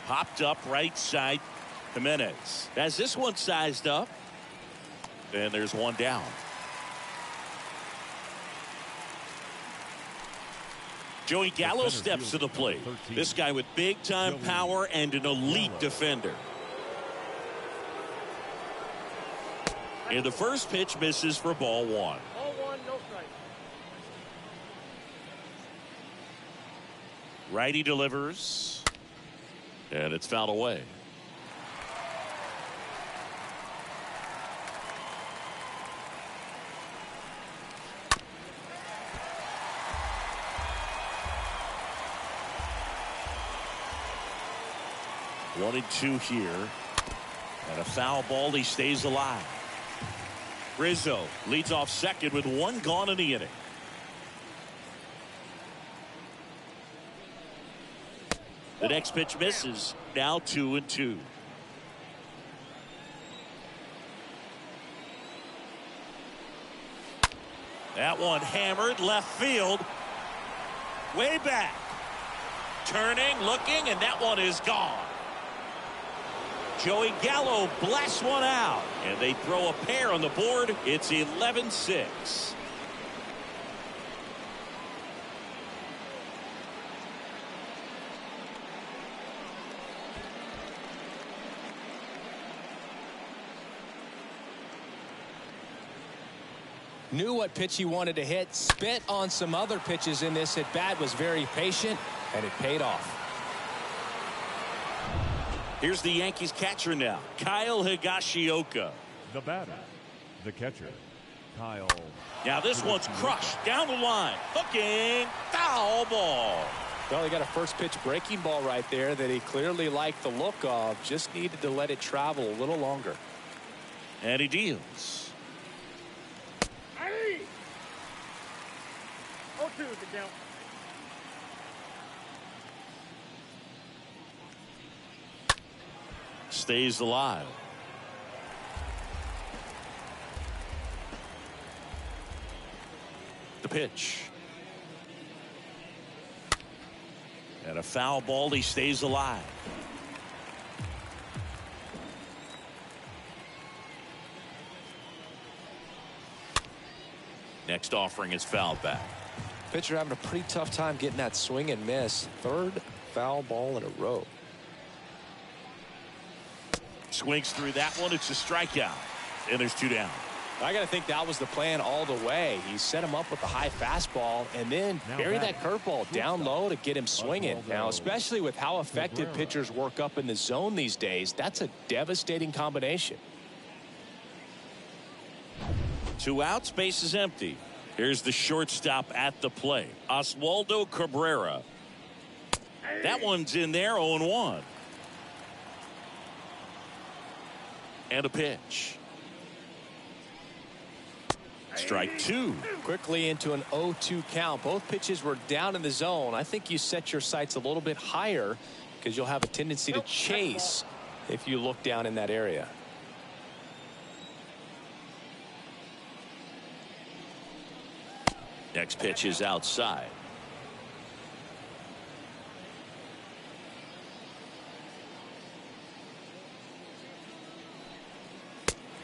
Popped up right side. Jimenez has this one sized up. And there's one down. Joey Gallo steps to the plate. This guy with big time power and an elite defender. And the first pitch misses for ball 1. Ball 1, no strike. Righty delivers. And it's fouled away. One and two here. And a foul ball. He stays alive. Rizzo leads off second with one gone in the inning. The next pitch misses. Now 2-2. That one hammered left field. Way back. Turning, looking, and that one is gone. Joey Gallo blasts one out, and they throw a pair on the board. It's 11-6. Knew what pitch he wanted to hit, spit on some other pitches in this at bat, was very patient, and it paid off. Here's the Yankees catcher now, Kyle Higashioka. The batter, the catcher, Kyle. Now this one's crushed down the line, hooking, foul ball. Well, he got a first pitch breaking ball right there that he clearly liked the look of, just needed to let it travel a little longer. And he deals. 0-2 is the count. Stays alive. The pitch. And a foul ball. He stays alive. Next offering is fouled back. Pitcher having a pretty tough time getting that swing and miss. Third foul ball in a row. Swings through that one. It's a strikeout. And there's two down. I got to think that was the plan all the way. He set him up with a high fastball and then buried that curveball down low to get him swinging. Now, especially with how effective pitchers work up in the zone these days, that's a devastating combination. 2 outs, base is empty. Here's the shortstop at the plate, Oswaldo Cabrera. That one's in there, 0-1. And a pitch. Strike two. Quickly into an 0-2 count. Both pitches were down in the zone. I think you set your sights a little bit higher because you'll have a tendency to chase if you look down in that area. Next pitch is outside.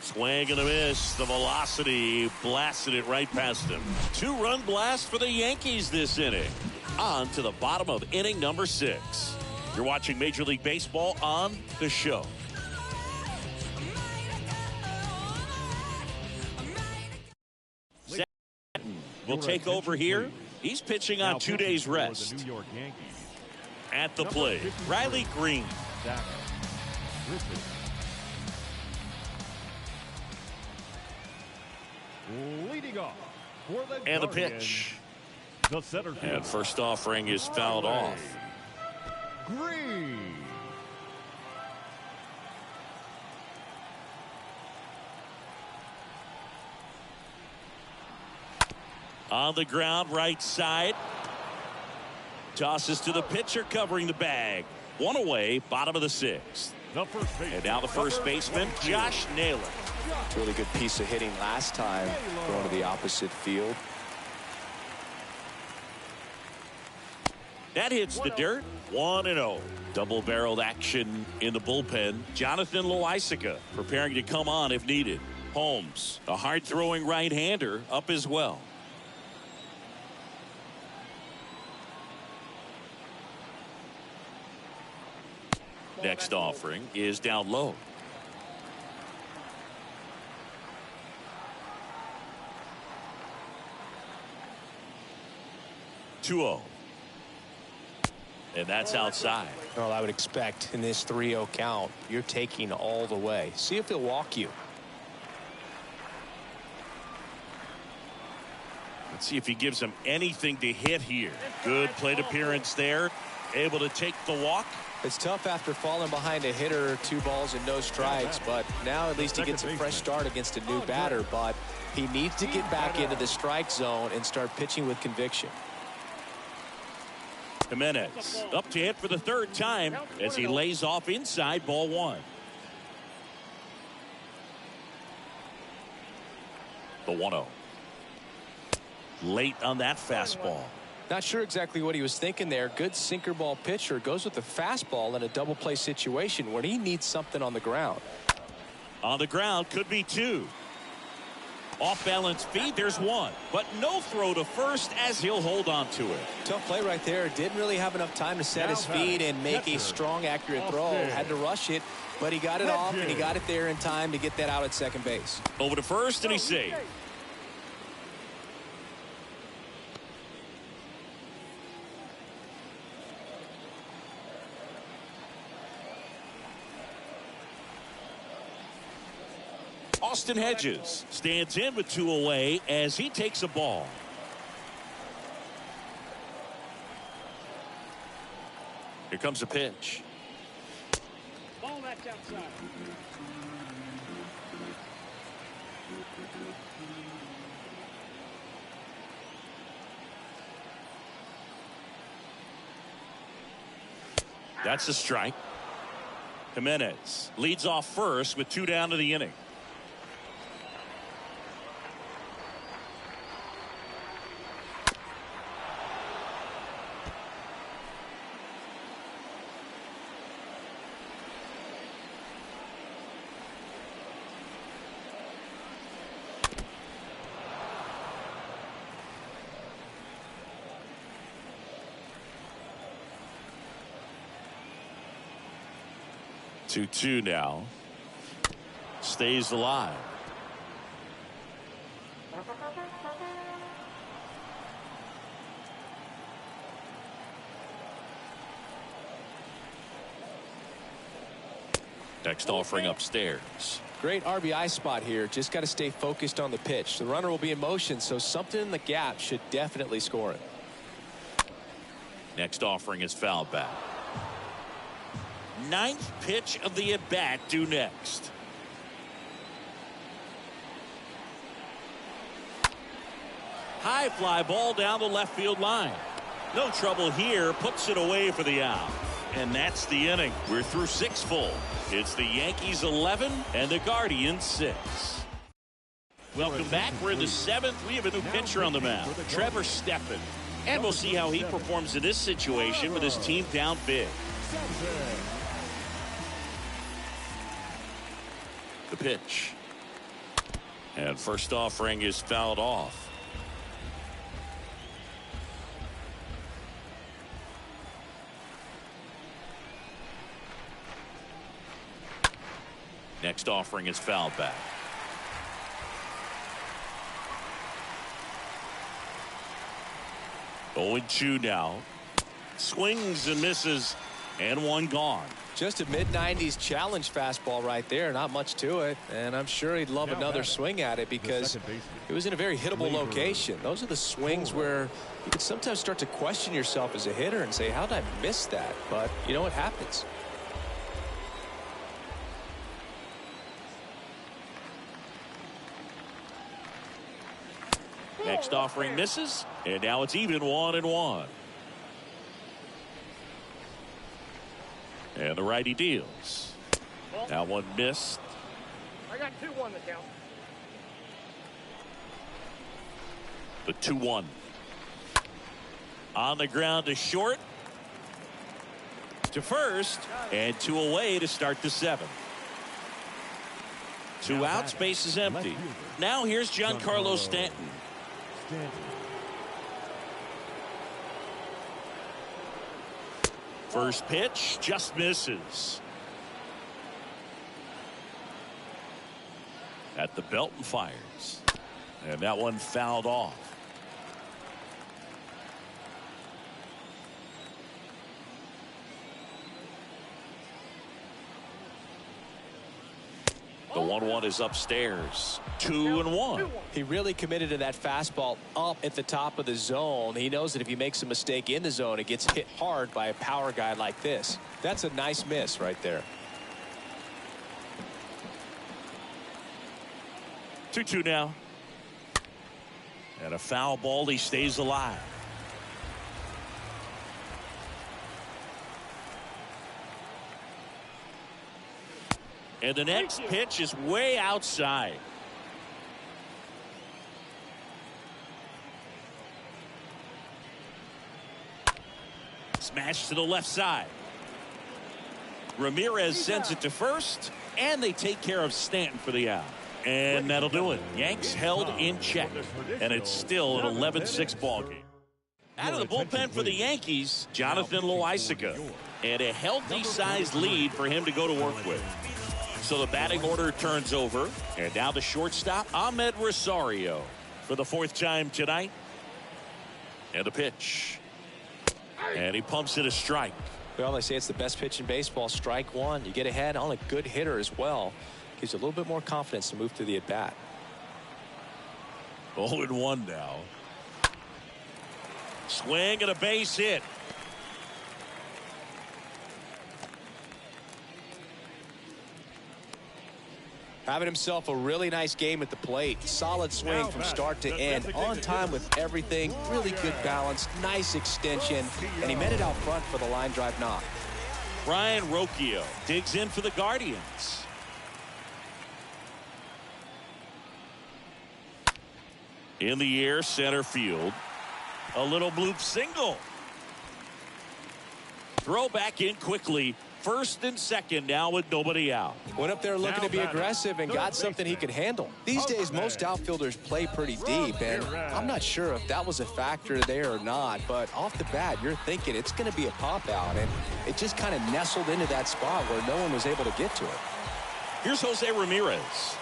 Swing and a miss. The velocity blasted it right past him. 2-run blast for the Yankees this inning. On to the bottom of inning number 6. You're watching Major League Baseball on the show. Will take over here. He's pitching on 2 days rest. The New York Yankees. At the plate, Riley Green. Leading off for the And the Guardians, pitch. the center fielder, And first offering is fouled off. Green. On the ground, right side. Tosses to the pitcher, covering the bag. One away, bottom of the 6th. The first baseman. And now the first baseman, Josh Naylor. Really good piece of hitting last time, going to the opposite field. That hits the dirt. 1-0. Double-barreled action in the bullpen. Jonathan Loaisiga preparing to come on if needed. Holmes, a hard-throwing right-hander, up as well. Next offering is down low. (2-0). And that's outside. Well, I would expect in this 3-0 count, you're taking all the way. See if he'll walk you. Let's see if he gives him anything to hit here. Good plate appearance there. Able to take the walk. It's tough after falling behind a hitter, 2 balls and no strikes, but now at least he gets a fresh start against a new batter. But he needs to get back into the strike zone and start pitching with conviction. Jimenez up to hit for the 3rd time as he lays off inside, ball 1. The 1-0. Late on that fastball. Not sure exactly what he was thinking there. Good sinker ball pitcher goes with the fastball in a double play situation where he needs something on the ground. On the ground, could be 2. Off balance feed, there's 1, but no throw to first as he'll hold on to it. Tough play right there. Didn't really have enough time to set his feet and make a strong, accurate throw. Had to rush it, but he got it off and he got it there in time to get that out at second base. Over to first, and he's safe. Austin Hedges stands in with 2 away as he takes a ball. Here comes a pitch. Ball that's outside. That's a strike. Jimenez leads off first with 2 down to the inning. Two now. Stays alive. Next offering upstairs. Great RBI spot here. Just got to stay focused on the pitch. The runner will be in motion, so something in the gap should definitely score it. Next offering is fouled back. Ninth pitch of the at-bat due next. High fly ball down the left field line. No trouble here. Puts it away for the out. And that's the inning. We're through 6 full. It's the Yankees 11 and the Guardians 6. Welcome back. We're in the 7th. We have a new pitcher on the mound, Trevor Steffen. And we'll see how he performs in this situation with his team down big. The pitch. And first offering is fouled off. Next offering is fouled back. Going 2 now. Swings and misses, and one gone. Just a mid-90s challenge fastball right there. Not much to it, and I'm sure he'd love another swing at it because it was in a very hittable location. Those are the swings where you can sometimes start to question yourself as a hitter and say, how did I miss that? But you know what happens. Next offering misses, and now it's even 1-1. And the righty deals. That one missed. I got 2-1 to count. The 2-1. On the ground to short. To first, and 2 away to start the 7th. 2 out, space is empty. Now here's Giancarlo Stanton. First pitch just misses. At the belt and fires. And that one fouled off. The 1-1 is upstairs. 2-1. He really committed to that fastball up at the top of the zone. He knows that if he makes a mistake in the zone, it gets hit hard by a power guy like this. That's a nice miss right there. 2-2 now. And a foul ball. He stays alive. And the next pitch is way outside. Smash to the left side. Ramirez sends it to first, and they take care of Stanton for the out. And that'll do it. Yanks held in check, and it's still an 11-6 ball game. Out of the bullpen for the Yankees, Jonathan Loaisiga, and a healthy sized lead for him to go to work with. So the batting order turns over, and now the shortstop, Ahmed Rosario, for the 4th time tonight. And the pitch. And he pumps it a strike. Well, they say it's the best pitch in baseball. Strike one. You get ahead on a good hitter as well. Gives you a little bit more confidence to move through the at-bat. 0-1 now. Swing and a base hit. Having himself a really nice game at the plate. Solid swing from start to end. On time with everything. Really good balance. Nice extension. And he met it out front for the line drive knock. Ryan Rocchio digs in for the Guardians. In the air, center field. A little bloop single. Throw back in quickly. First and second now with nobody out. Went up there looking to be aggressive and got something he could handle. These days, most outfielders play pretty deep, and I'm not sure if that was a factor there or not, but off the bat, you're thinking it's going to be a pop out, and it just kind of nestled into that spot where no one was able to get to it. Here's Jose Ramirez.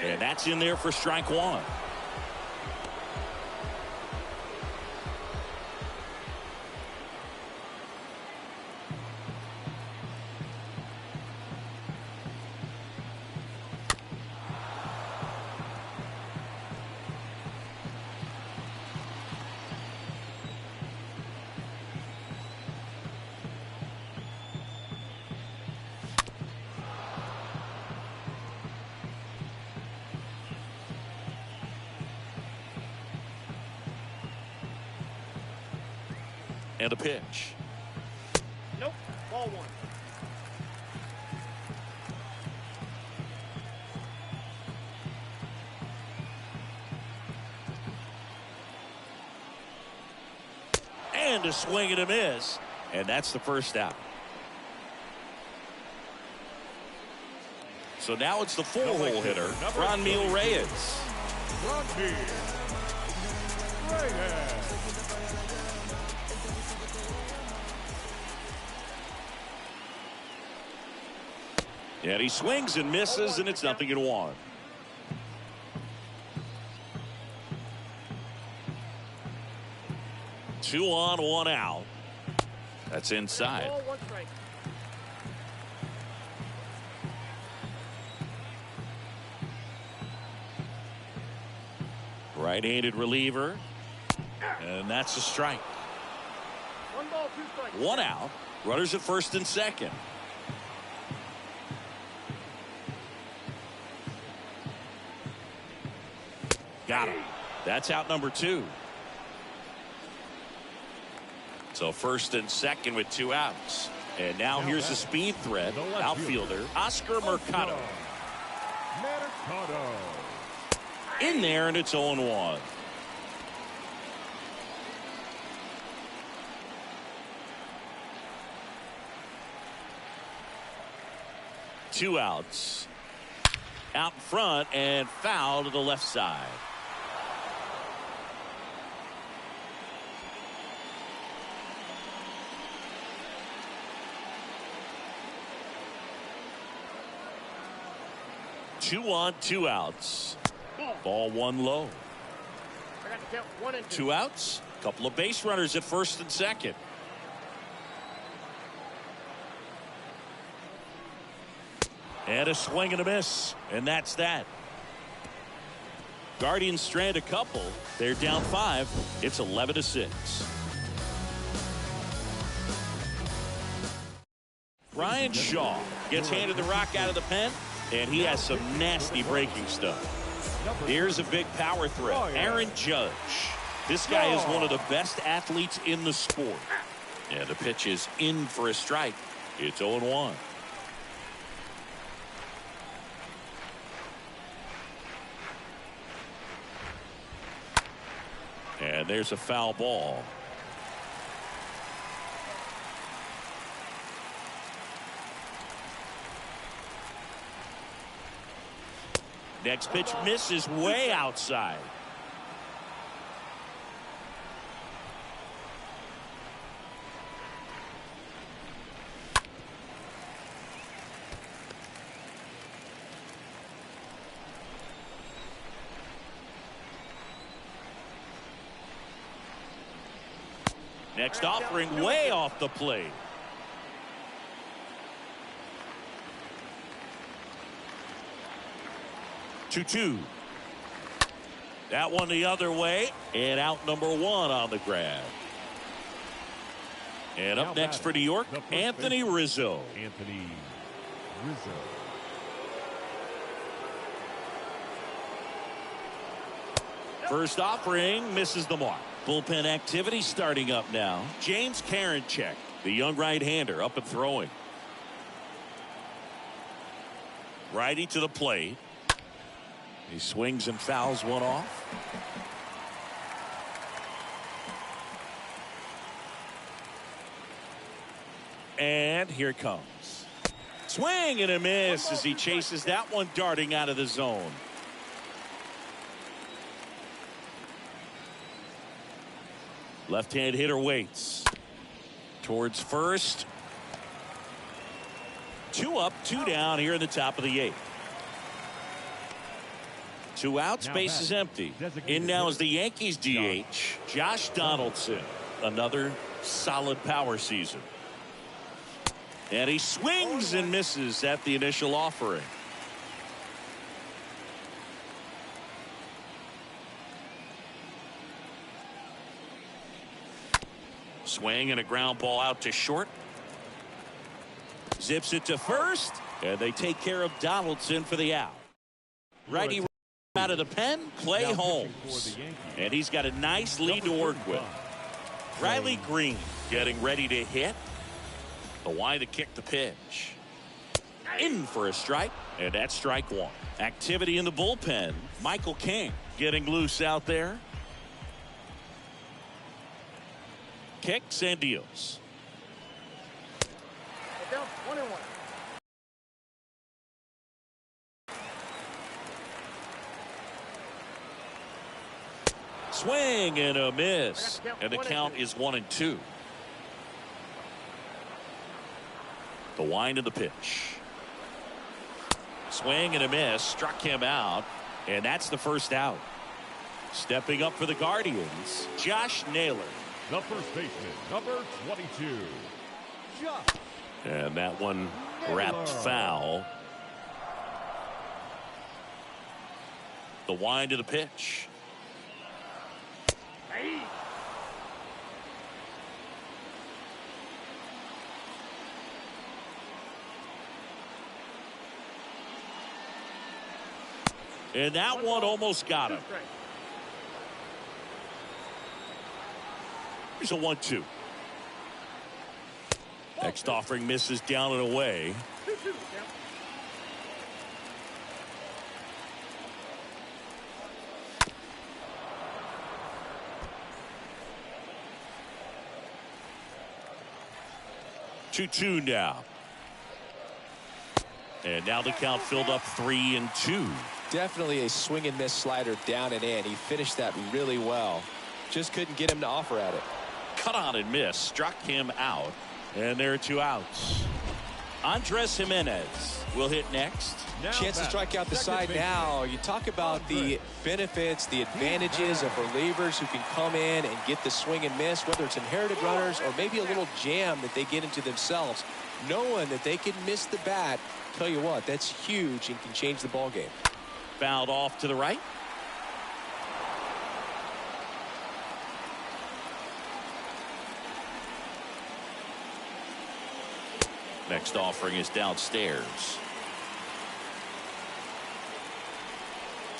And that's in there for strike one. And a pitch. Nope. Ball one. And a swing and a miss. And that's the first out. So now it's the four-hole hitter, Franmil Reyes. And he swings and misses, and it's 0-1. Two on, one out. That's inside. Ball, one strike. Right-handed reliever. And that's a strike. One ball, two strikes. One out. Runners at first and second. Got him. That's out number 2. So first and second with 2 outs. And now here's the speed threat. Outfielder Oscar Mercado. In there, and it's 0-1. Two outs. Out in front and foul to the left side. Two on, 2 outs. Ball one low. I got to count 1 and 2. 2 outs. Couple of base runners at first and second. And a swing and a miss. And that's that. Guardians strand a couple. They're down 5. It's 11-6. Ryan Shaw gets handed the rock out of the pen, and he has some nasty breaking stuff. Here's a big power threat. Aaron Judge. This guy is one of the best athletes in the sport. And the pitch is in for a strike. It's 0-1. And there's a foul ball. Next pitch misses way outside. Next offering way off the plate. Two. That one the other way, and out number 1 on the grab. And up next for New York, Anthony Rizzo. First offering misses the mark. Bullpen activity starting up now. James Karinchak, the young right-hander, up and throwing. Righty to the plate. He swings and fouls one off. And here it comes. Swing and a miss as he chases that one darting out of the zone. Left-hand hitter waits. Towards first. 2 up, 2 down here in the top of the 8th. 2 outs, base is empty. In now is the Yankees DH, Josh Donaldson. Another solid power season. And he swings and misses at the initial offering. Swing and a ground ball out to short. Zips it to first, and they take care of Donaldson for the out. Righty out of the pen, Clay Holmes. And he's got a nice lead to work with. Riley Green getting ready to hit. The wind to kick the pitch. In for a strike, and that's strike one. Activity in the bullpen. Michael King getting loose out there. Kicks and deals. Down 21. Swing and a miss, and the count is 1-2. The wind of the pitch. Swing and a miss, struck him out, and that's the first out. Stepping up for the Guardians, Josh Naylor. The first baseman, number 22. Josh. And that one wrapped foul. The wind of the pitch. And that one almost got him. Here's a 1-2. Next offering misses down and away. 2-2. 2-2 now. And now the count filled up 3-2. Definitely a swing and miss slider down and in. He finished that really well. Just couldn't get him to offer at it. Cut on and miss. Struck him out. And there are 2 outs. Andres Jimenez will hit next. Chance to strike out the side now. You talk about the benefits, the advantages of relievers who can come in and get the swing and miss, whether it's inherited runners or maybe a little jam that they get into themselves. Knowing that they can miss the bat, tell you what, that's huge and can change the ball game. Fouled off to the right. Next offering is downstairs.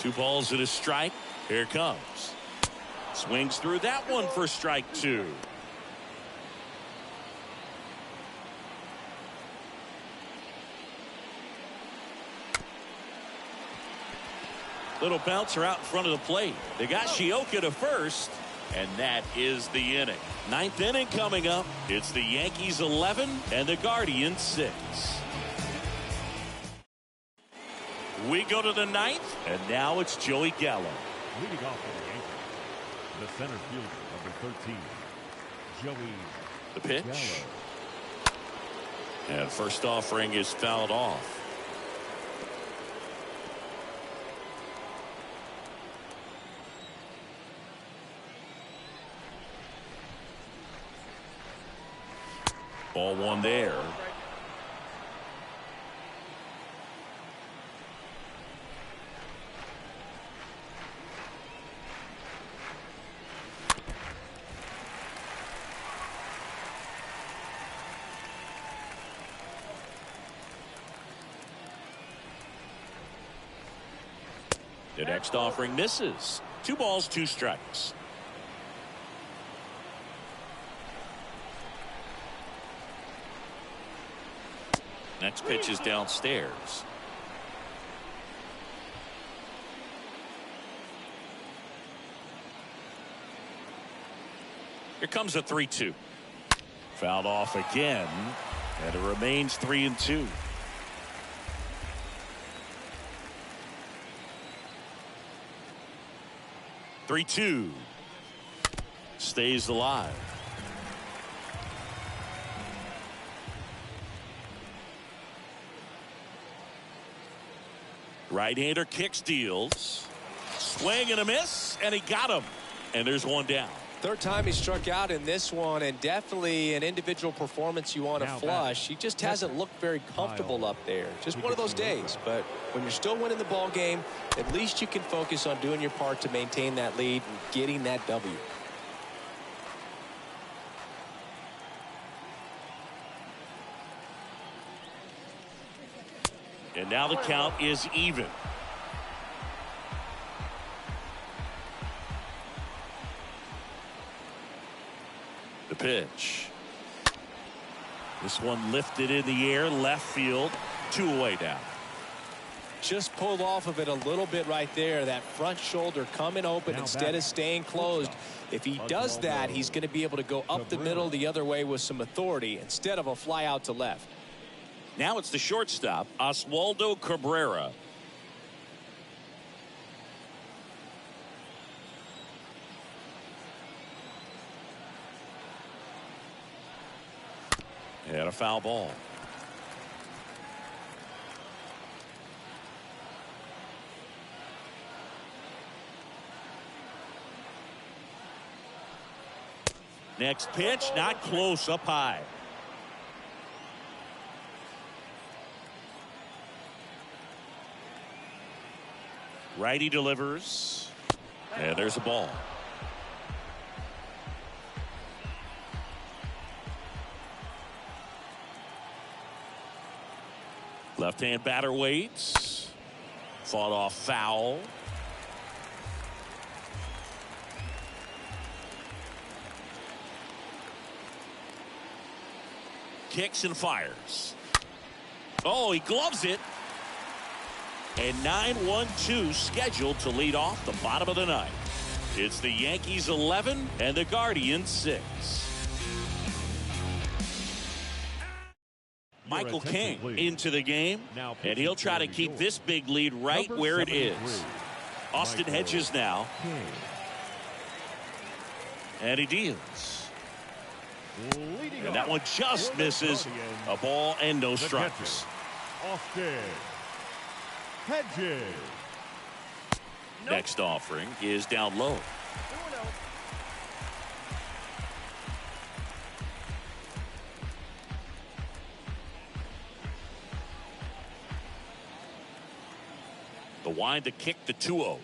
2 balls and a strike. Here it comes. Swings through that one for strike 2. Little bouncer out in front of the plate. They got Shioka to first, and that is the inning. 9th inning coming up. It's the Yankees 11 and the Guardians 6. We go to the 9th, and now it's Joey Gallo. Leading off for the Yankees, the center fielder, number 13, Joey The pitch. Gallo. And first offering is fouled off. Ball 1 there. The next offering misses. 2 balls, 2 strikes. Next pitch is downstairs. Here comes a 3-2. Fouled off again, and it remains 3-2. Three-2. Stays alive. Right-hander kicks, deals. Swing and a miss, and he got him. And there's 1 down. 3rd time he struck out in this one, and definitely an individual performance you want to flush. He just hasn't looked very comfortable up there. Just one of those days. But when you're still winning the ball game, at least you can focus on doing your part to maintain that lead and getting that W. And now the count is even. pitch. This one lifted in the air, left field, 2 away now. Just pulled off of it a little bit right there. That front shoulder coming open instead of staying closed. If he does that, he's going to be able to go up the middle the other way with some authority instead of a fly out to left. Now it's the shortstop, Oswaldo Cabrera. And a foul ball. Next pitch, not close, up high. Righty delivers. And there's a ball. Left-hand batter waits. Fought off foul. Kicks and fires. Oh, he gloves it. And 9-1-2 scheduled to lead off the bottom of the ninth. It's the Yankees 11 and the Guardians 6. Michael King into the game, and he'll try to keep this big lead right where it is. Austin Hedges now. And he deals. And that one just misses. A ball and no strikes. Austin Hedges. Next offering is down low. The wind to kick the 2-0.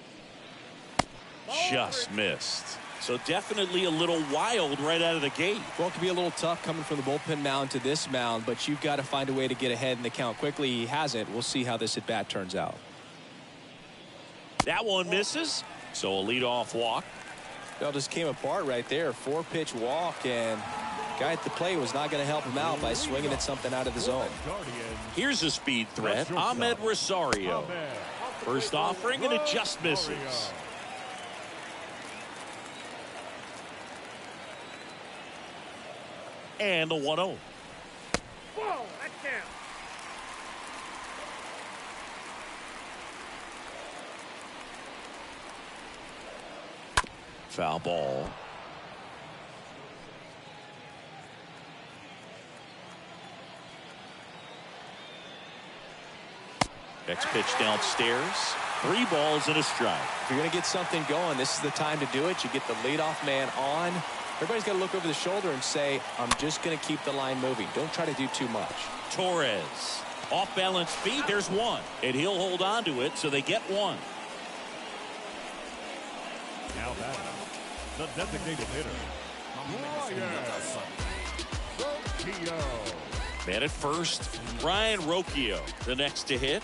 Just missed. So definitely a little wild right out of the gate. Well, it can be a little tough coming from the bullpen mound to this mound, but you've got to find a way to get ahead in the count quickly. He hasn't. We'll see how this at bat turns out. That one misses. So a leadoff walk. Well, just came apart right there. 4-pitch walk, and guy at the plate was not going to help him out by swinging at something out of the zone. Here's a speed threat. Ahmed Rosario. First offering, and it just misses. And the 1-0. Whoa, that's down. Foul ball. Next pitch downstairs. 3 balls and a strike. If you're going to get something going, this is the time to do it. You get the leadoff man on. Everybody's got to look over the shoulder and say, I'm just going to keep the line moving. Don't try to do too much. Torres. Off balance feed. There's one. And he'll hold on to it, so they get one. Now that the designated hitter. Rocchio. Man at first. Ryan Rocchio, the next to hit.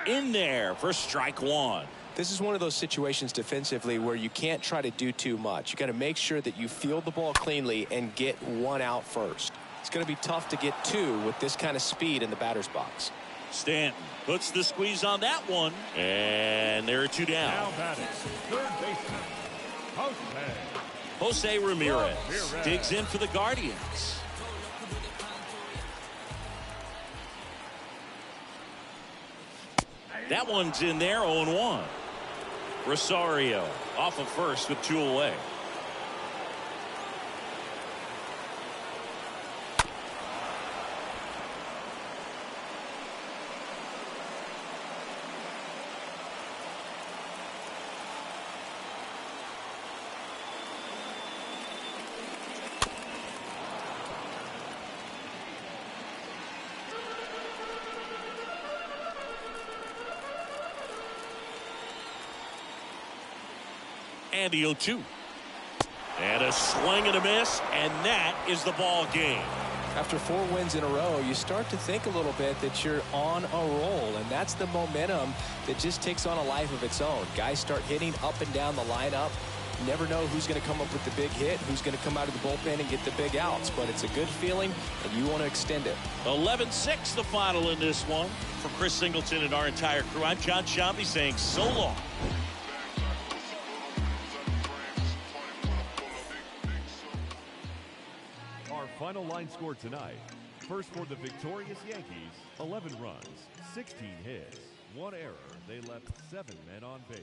In there for strike 1. This is one of those situations defensively where you can't try to do too much. You got to make sure that you field the ball cleanly and get 1 out first. It's going to be tough to get 2 with this kind of speed in the batter's box. Stanton puts the squeeze on that one, and there are 2 down. Now batting, third baseman, Jose Ramirez digs in for the Guardians. That one's in there, 0-1. Rosario off of first with 2 away. And the 0-2. And a swing and a miss, and that is the ball game. After 4 wins in a row, you start to think a little bit that you're on a roll, and that's the momentum that just takes on a life of its own. Guys start hitting up and down the lineup. You never know who's going to come up with the big hit, who's going to come out of the bullpen and get the big outs, but it's a good feeling, and you want to extend it. 11-6 the final in this one. For Chris Singleton and our entire crew, I'm John Shambi saying so long. Our final line score tonight. First for the victorious Yankees, 11 runs, 16 hits, 1 error. They left 7 men on base.